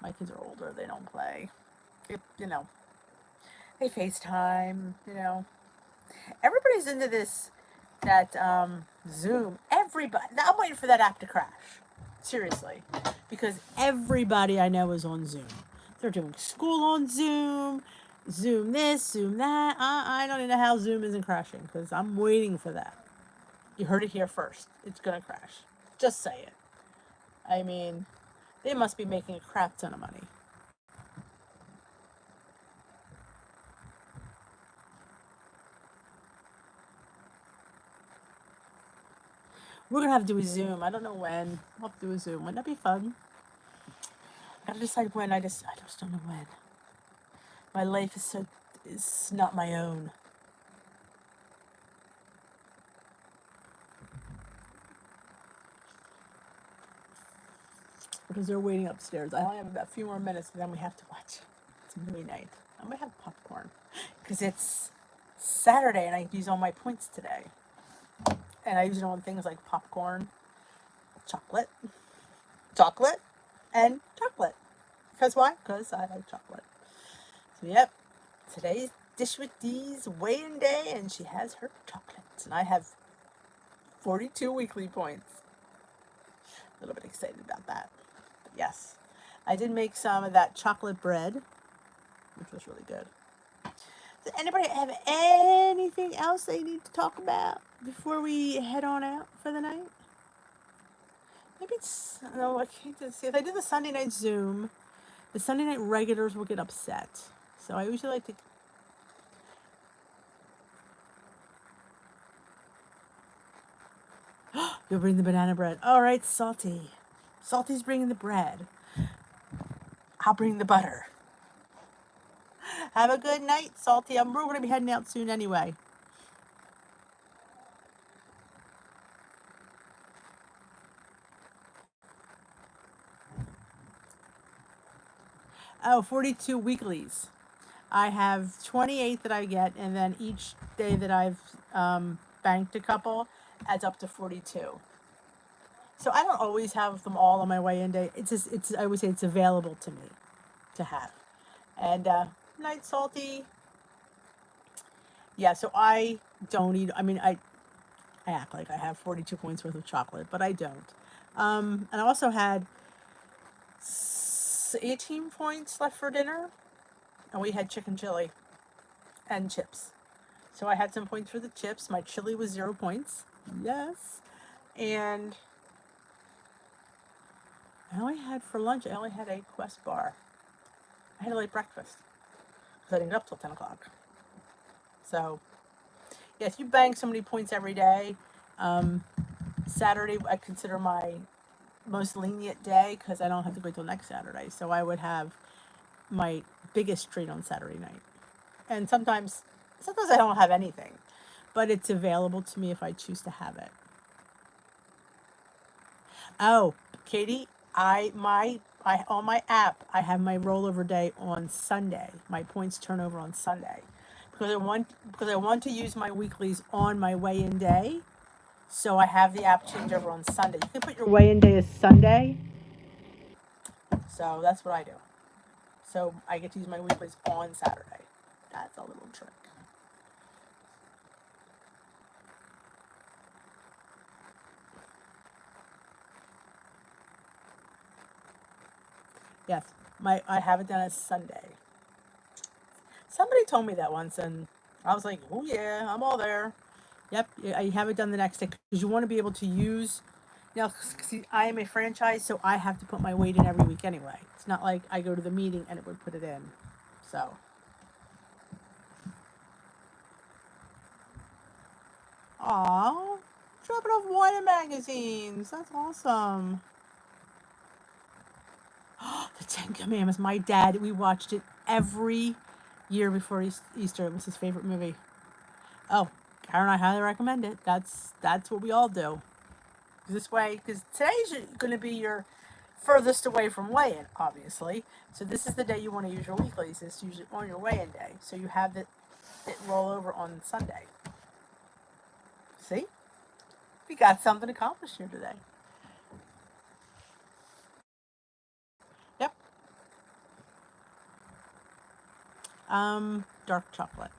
my kids are older. They don't play. They FaceTime, Everybody's into that Zoom. Everybody. I'm waiting for that app to crash. Seriously. Because everybody I know is on Zoom. They're doing school on Zoom, Zoom this, Zoom that. I don't even know how Zoom isn't crashing because I'm waiting for that. You heard it here first. It's going to crash. Just say it. I mean, they must be making a crap ton of money. We're going to have to do a Zoom. I don't know when. We'll have to do a Zoom. Wouldn't that be fun? I got to decide when. I just don't know when. My life is not my own. Because they're waiting upstairs. I only have about a few more minutes, and then we have to watch. It's movie night. I'm gonna have popcorn because it's Saturday, and I use all my points today. And I use it on things like popcorn, chocolate, and chocolate. Because why? Because I like chocolate. So yep, today's Dish with Dee's weigh-in day, and she has her chocolates, and I have 42 weekly points. A little bit excited about that. But yes, I did make some of that chocolate bread, which was really good. Does anybody have anything else they need to talk about before we head on out for the night? Maybe it's, no, I can't see. If I do the Sunday night Zoom, the Sunday night regulars will get upset. So I usually like to. You'll bring the banana bread. All right, Salty. Salty's bringing the bread. I'll bring the butter. Have a good night, Salty. We're going to be heading out soon anyway. Oh, 42 weeklies. I have 28 that I get, and then each day that I've banked a couple adds up to 42. So I don't always have them all on my weigh-in day. It's just, I would say it's available to me to have. And night, Salty. Yeah, so I don't eat. I mean, I act like I have 42 points worth of chocolate, but I don't. And I also had 18 points left for dinner, and we had chicken chili and chips. So I had some points for the chips. My chili was 0 points. Yes. And I only had for lunch, I only had a Quest bar. I had a late breakfast because I didn't get up till 10 o'clock. So, yeah, if you bang so many points every day, Saturday I consider my most lenient day because I don't have to wait till next Saturday. So I would have my biggest treat on Saturday night. And sometimes I don't have anything, but it's available to me if I choose to have it. Oh, Katie, I on my app I have my rollover day on Sunday. My points turn over on Sunday because I want to use my weeklies on my weigh-in day. So I have the app change over on Sunday. You can put your weigh-in day as Sunday. So that's what I do. So I get to use my weeklies on Saturday. That's a little trick. Yes, I have it done as Sunday. Somebody told me that once, and I was like, "Oh yeah, I'm all there." Yep, I have it done the next day because you want to be able to use. Now, see, I am a franchise, so I have to put my weight in every week anyway. It's not like I go to the meeting and it would put it in. So. Aw, dropping off wine and magazines. That's awesome. The Ten Commandments. My dad, we watched it every year before Easter. It was his favorite movie. Oh, Karen, I highly recommend it. That's what we all do. This way, because today's going to be your furthest away from weigh-in, obviously. So this is the day you want to use your weeklies. It's usually on your weigh-in day. So you have it roll over on Sunday. See? We got something accomplished here today. Yep. Dark chocolate.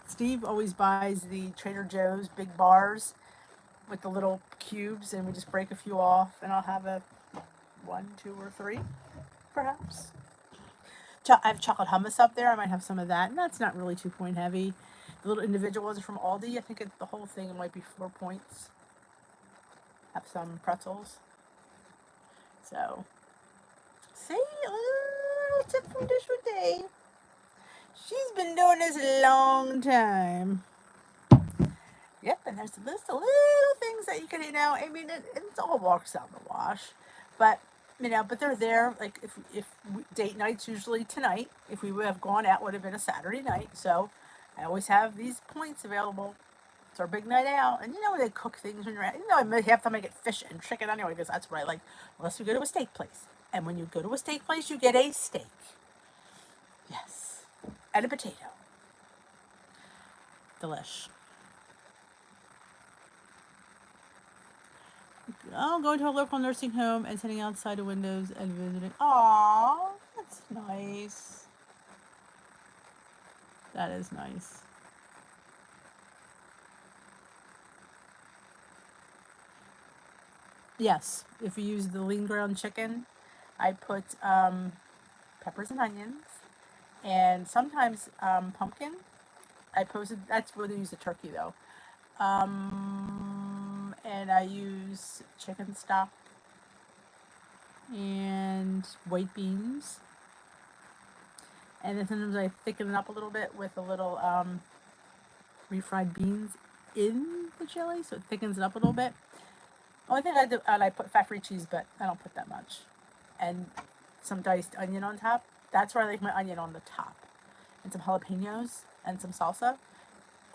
Steve always buys the Trader Joe's big bars with the little cubes, and we just break a few off, and I'll have a 1, 2, or 3, perhaps. I have chocolate hummus up there. I might have some of that, and that's not really 2 point heavy. The little individual ones are from Aldi. I think the whole thing might be 4 points. Have some pretzels. So, see, a little tip from Dish with Dave. She's been doing this a long time. Yep, and there's a list of little things that you can, I mean, it all works out in the wash. But, but they're there. Like, date night's usually tonight. If we would have gone out, would have been a Saturday night. So, I always have these points available. It's our big night out. And when they cook things when you're out, half the time I get fish and chicken anyway, because that's what I like. Unless we go to a steak place. And when you go to a steak place, you get a steak. Yes. And a potato. Delish. Oh, going to a local nursing home and sitting outside the windows and visiting. Aww, that's nice. That is nice. Yes, if you use the lean ground chicken, I put peppers and onions, and sometimes pumpkin. I posted, that's where they use the turkey though. And I use chicken stock and white beans. And then sometimes I thicken it up a little bit with a little refried beans in the chili, so it thickens it up a little bit. Only thing I do, and I put fat-free cheese, but I don't put that much. And some diced onion on top. That's where I like my onion on the top. And some jalapenos and some salsa.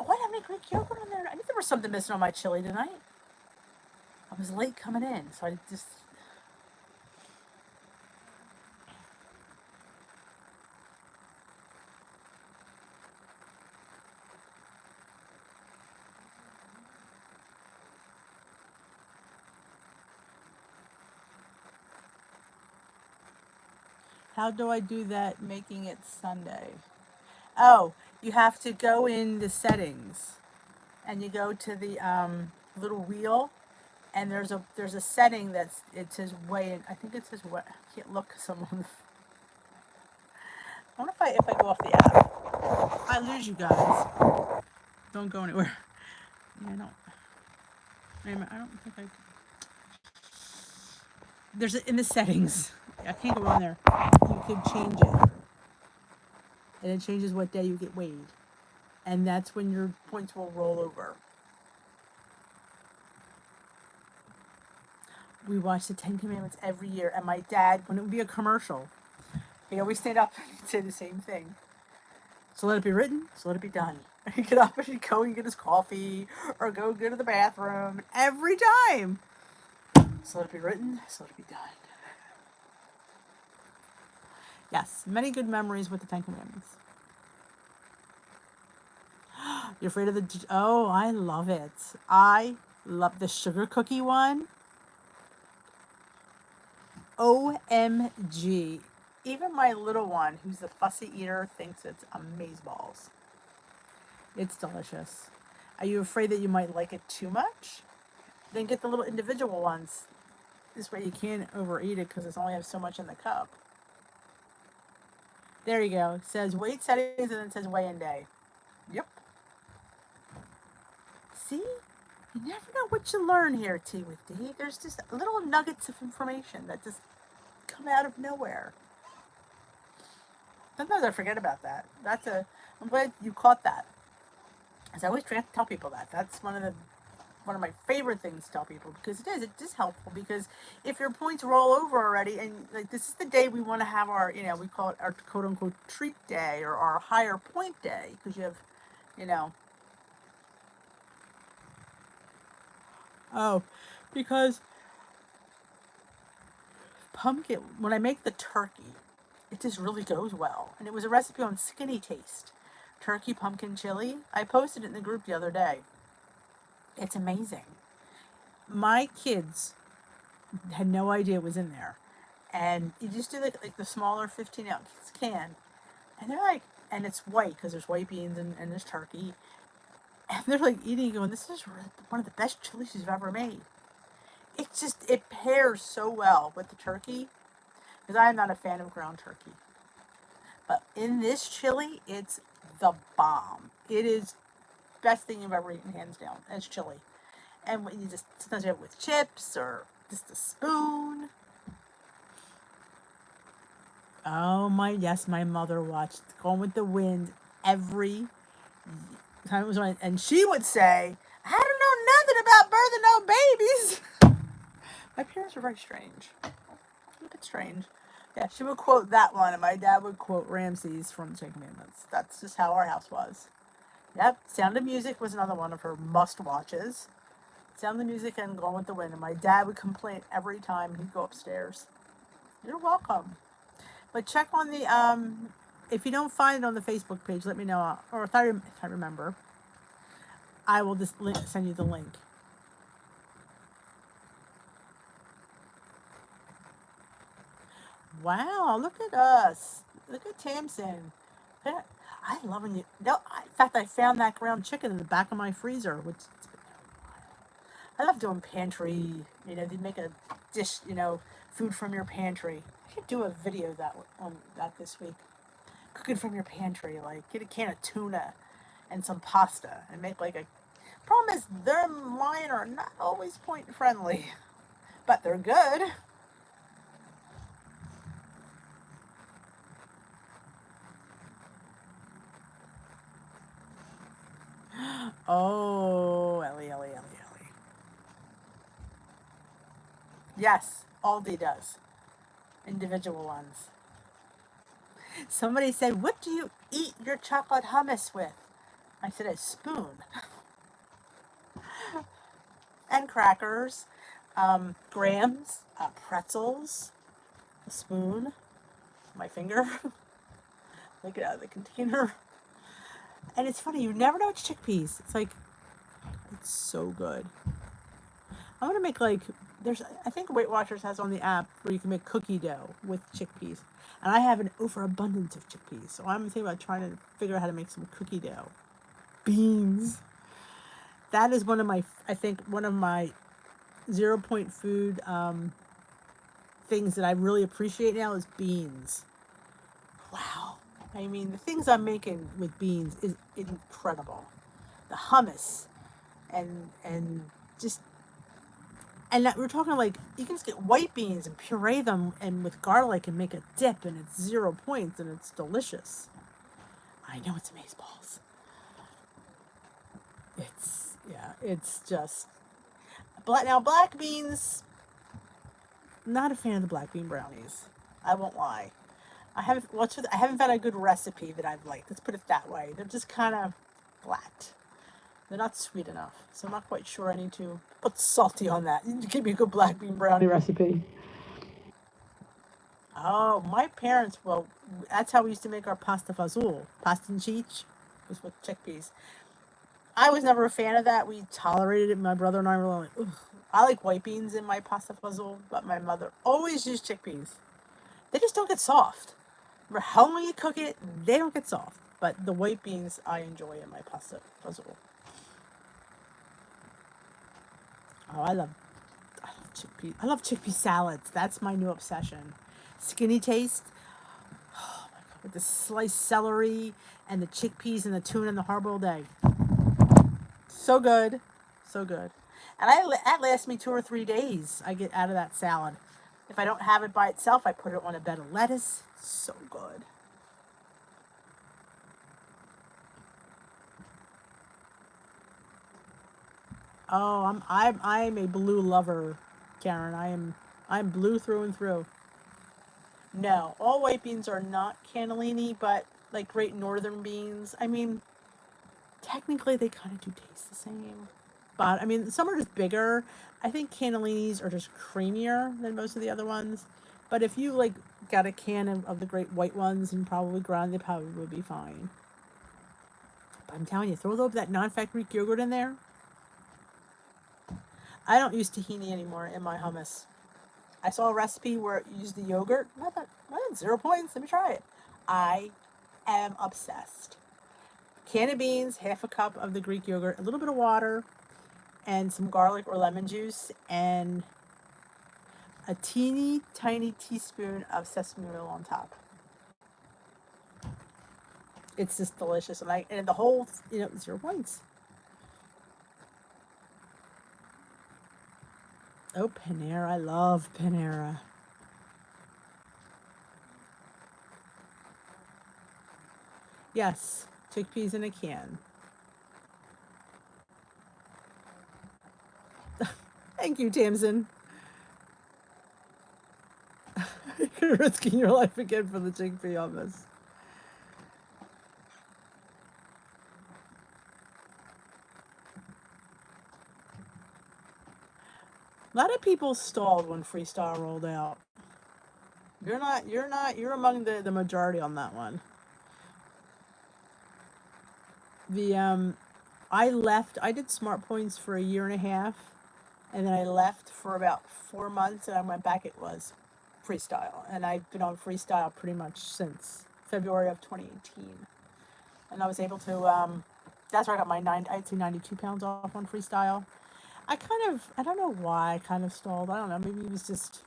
Oh, I didn't have any Greek yogurt on there. I knew there was something missing on my chili tonight. I was late coming in, so I just... How do I do that, making it Sunday? Oh, you have to go in the settings, and you go to the little wheel, and there's a setting it says weigh in. I think it says what? I can't look. Someone. I wonder if I go off the app, I lose you guys. Don't go anywhere. Yeah, I don't. Wait a minute, I don't think I. There's in the settings. I can't go on there. You could change it, and it changes what day you get weighed, and that's when your points will roll over. We watch the Ten Commandments every year, and my dad, when it would be a commercial, he always stand up and he'd say the same thing. So let it be written, so let it be done. He'd get up and he'd go and get his coffee, or go to the bathroom, every time. So let it be written, so let it be done. Yes, many good memories with the Ten Commandments. You're afraid of the... Oh, I love it. I love the sugar cookie one. OMG. Even my little one, who's the fussy eater, thinks it's amazeballs. It's delicious. Are you afraid that you might like it too much? Then get the little individual ones. This way you can't overeat it because it only has so much in the cup. There you go. It says weight settings and then it says weigh in day. Yep. See? You never know what you learn here at Tea with Dave. There's just little nuggets of information that just come out of nowhere. Sometimes I forget about that. I'm glad you caught that. As I always try to tell people that. That's one of my favorite things to tell people, because it is helpful, because if your points roll over already, and like this is the day we want to have our, we call it our quote unquote treat day, or our higher point day, because you have, oh, because pumpkin, when I make the turkey, it just really goes well. And it was a recipe on Skinny Taste, turkey pumpkin chili. I posted it in the group the other day. It's amazing. My kids had no idea it was in there. And you just do like the smaller 15-ounce can. And they're like, and it's white because there's white beans and there's turkey. And they're like eating it going, this is one of the best chilies you've ever made. It pairs so well with the turkey. Because I'm not a fan of ground turkey. But in this chili, it's the bomb. It is best thing you've ever eaten, hands down. It's chili. And when you just sometimes you have it with chips or just a spoon. Oh my, yes, my mother watched Gone with the Wind every time it was on, and she would say, "I don't know nothing about birthing no babies." My parents were very strange, a bit strange. Yeah, she would quote that one, and my dad would quote Ramses from the Ten Commandments. That's just how our house was. Yep, Sound of Music was another one of her must-watches. Sound of Music and Gone with the Wind, and my dad would complain every time he'd go upstairs. You're welcome. But check on the if you don't find it on the Facebook page, let me know. Or if I remember, I will just send you the link. Wow, look at us. Look at Tamsin. I love when you. No, in fact, I found that ground chicken in the back of my freezer, which I love doing pantry. You know, they make a dish. You know, food from your pantry. I should do a video on that this week. Cooking from your pantry, like get a can of tuna and some pasta, and make like a. Problem is, mine are not always point friendly, but they're good. Oh, Ellie. Yes, Aldi does. Individual ones. Somebody said, "What do you eat your chocolate hummus with?" I said, "A spoon." And crackers, grams, pretzels, a spoon, my finger. Take it out of the container. And it's funny, you never know it's chickpeas. It's so good. I'm gonna make I think Weight Watchers has on the app where you can make cookie dough with chickpeas. And I have an overabundance of chickpeas. So I'm thinking about trying to figure out how to make some cookie dough. Beans. That is one of my 0 point food things that I really appreciate now is beans. Wow. I mean, the things I'm making with beans is incredible. The hummus and just and that we're talking like you can just get white beans and puree them and with garlic and make a dip and it's 0 points and it's delicious. I know it's amazeballs. It's just black beans. Not a fan of the black bean brownies. I won't lie. I haven't found a good recipe that I've liked. Let's put it that way. They're just kind of flat. They're not sweet enough, so I'm not quite sure I need to put salty on that. You give me a good black bean brownie recipe. Oh, my parents, well, that's how we used to make our pasta fazool. Pasta and cheech was with chickpeas. I was never a fan of that. We tolerated it. My brother and I were like, ugh. I like white beans in my pasta fazool, but my mother always used chickpeas. They just don't get soft. No matter how long you cook it, they don't get soft. But the white beans I enjoy in my pasta fazool. Oh, I love chickpeas. I love chickpea salads. That's my new obsession. Skinny taste. Oh my god, with the sliced celery and the chickpeas and the tuna and the hard-boiled egg. So good, so good. And that lasts me 2 or 3 days. I get out of that salad. If I don't have it by itself, I put it on a bed of lettuce. So good. Oh, I'm a blue lover, Karen. I'm blue through and through. No, all white beans are not cannellini, but like Great Northern beans. I mean, technically they kind of do taste the same. But I mean, some are just bigger. I think cannellinis are just creamier than most of the other ones. But if you like got a can of the great white ones and probably ground, they probably would be fine. But I'm telling you, throw a little bit of that non-fat Greek yogurt in there. I don't use tahini anymore in my hummus. I saw a recipe where it used the yogurt. I thought, 0 points. Let me try it. I am obsessed. Can of beans, half a cup of the Greek yogurt, a little bit of water, and some garlic or lemon juice, and a teeny tiny teaspoon of sesame oil on top. It's just delicious. And the whole, 0 points. Oh, Panera. I love Panera. Yes, chickpeas in a can. Thank you, Tamsin. You're risking your life again for the chickpea hummus. A lot of people stalled when freestyle rolled out. You're among the majority on that one. I did Smart Points for a year and a half, and then I left for about 4 months, and I went back. It was freestyle, and I've been on freestyle pretty much since February of 2018, and I was able to. That's where I got I'd say 92 pounds off on freestyle. I don't know why I kind of stalled. I don't know. Maybe it was just,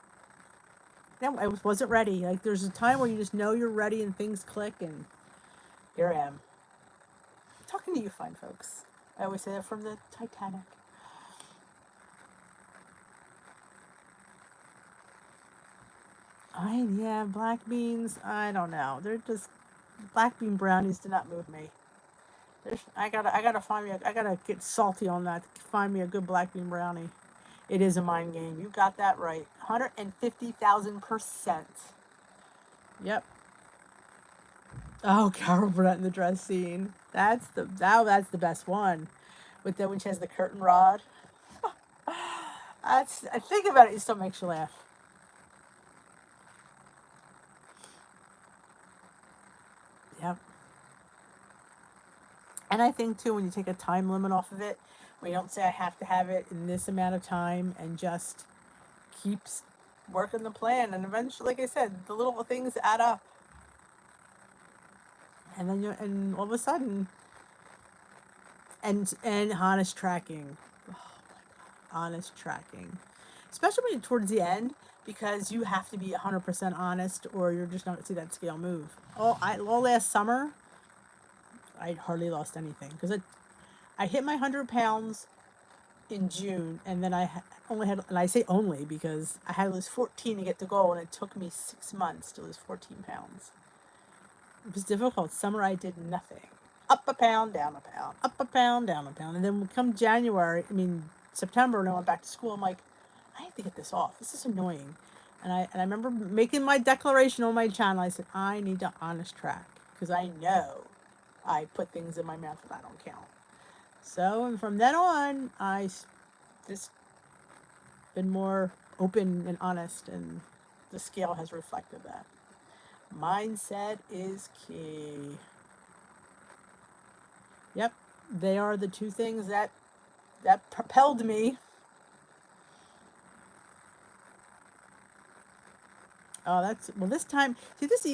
I wasn't ready. Like, there's a time where you just know you're ready and things click, and here I am. Talking to you fine folks. I always say that from the Titanic. Yeah, black beans, I don't know. They're just, black bean brownies do not move me. I gotta get salty on that to find me a good black bean brownie. It is a mind game. You got that right. 150,000%. Yep. Oh, Carol Burnett in the dress scene. That's the best one. With when she has the curtain rod. I think about it, it still makes you laugh. Yep. And I think too, when you take a time limit off of it, when you don't say I have to have it in this amount of time, and just keeps working the plan, and eventually, like I said, the little things add up, and then and all of a sudden, and honest tracking, honest tracking, especially when you're towards the end, because you have to be 100% honest, or you're just not going to see that scale move. All last summer, I hardly lost anything because I hit my 100 pounds in June, and then only had, and I say only because I had to lose 14 to get to goal, and it took me 6 months to lose 14 pounds. It was difficult. Summer, I did nothing. Up a pound, down a pound, up a pound, down a pound. And then come September, when I went back to school, I'm like, I have to get this off. This is annoying. And I remember making my declaration on my channel. I said, I need to honest track because I know I put things in my mouth that I don't count. So, and from then on, I just been more open and honest, and the scale has reflected that. Mindset is key. Yep, they are the two things that propelled me. Oh, this time. See, this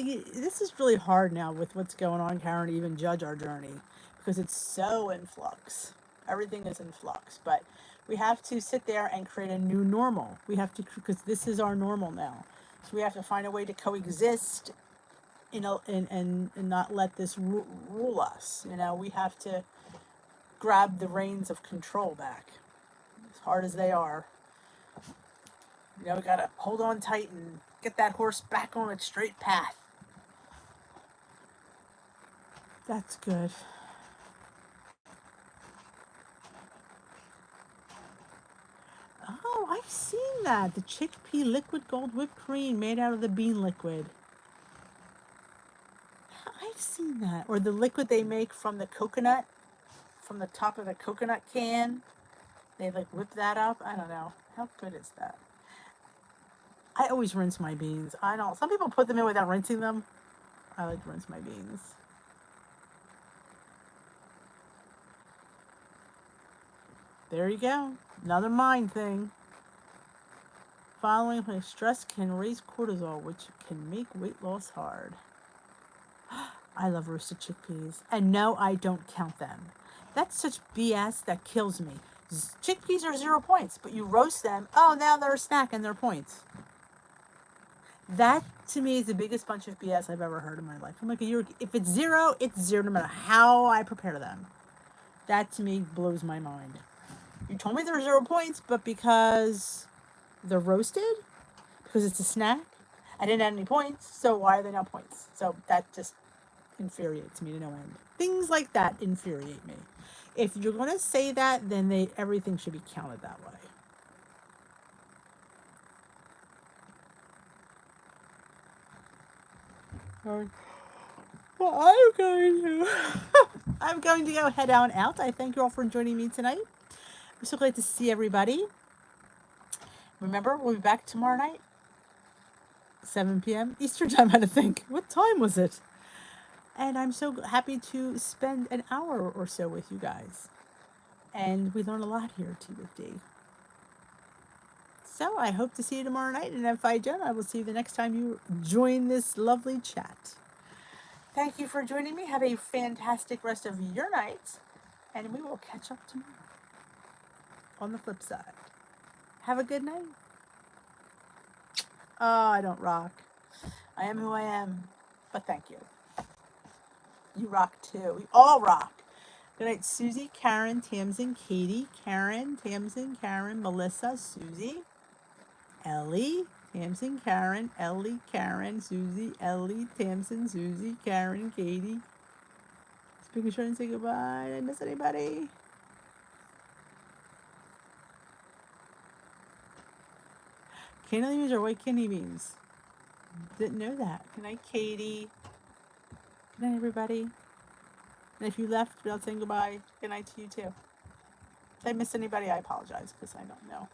is really hard now with what's going on, Karen, to even judge our journey because it's so in flux. Everything is in flux, but we have to sit there and create a new normal. We have to, because this is our normal now. So we have to find a way to coexist, and not let this rule us. We have to grab the reins of control back, as hard as they are. We gotta hold on tight and get that horse back on its straight path. That's good. Oh, I've seen that. The chickpea liquid gold whipped cream made out of the bean liquid. I've seen that. Or the liquid they make from the coconut, from the top of the coconut can. They whip that up. I don't know. How good is that? I always rinse my beans. I don't. Some people put them in without rinsing them. I like to rinse my beans. There you go. Another mind thing. Following stress can raise cortisol, which can make weight loss hard. I love roasted chickpeas. And no, I don't count them. That's such BS that kills me. Chickpeas are 0 points, but you roast them. Oh, now they're a snack and they're points. That to me is the biggest bunch of BS I've ever heard in my life. I'm like, if it's zero, it's zero no matter how I prepare them. That to me blows my mind. You told me there were 0 points, but because they're roasted, because it's a snack, I didn't add any points, so why are they now points? So that just infuriates me to no end. Things like that infuriate me. If you're going to say that, then everything should be counted that way. Well, I'm going to go head on out. I thank you all for joining me tonight. I'm so glad to see everybody. Remember, we'll be back tomorrow night, 7 p.m. Eastern time, I had to think. What time was it? And I'm so happy to spend an hour or so with you guys. And we learn a lot here at Tea with D. So I hope to see you tomorrow night. And if I don't, I will see you the next time you join this lovely chat. Thank you for joining me. Have a fantastic rest of your night. And we will catch up tomorrow on the flip side. Have a good night. Oh, I don't rock. I am who I am. But thank you. You rock too. We all rock. Good night, Susie, Karen, Tamsin, Katie, Karen, Tamsin, Karen, Melissa, Susie, Ellie, Tamsin, Karen, Ellie, Karen, Susie, Ellie, Tamsin, Susie, Karen, Katie. Speaking short and say goodbye. Did I miss anybody? Candy beans are white kidney beans. Didn't know that. Good night, Katie. Good night, everybody. And if you left without saying goodbye, good night to you too. If I missed anybody, I apologize because I don't know.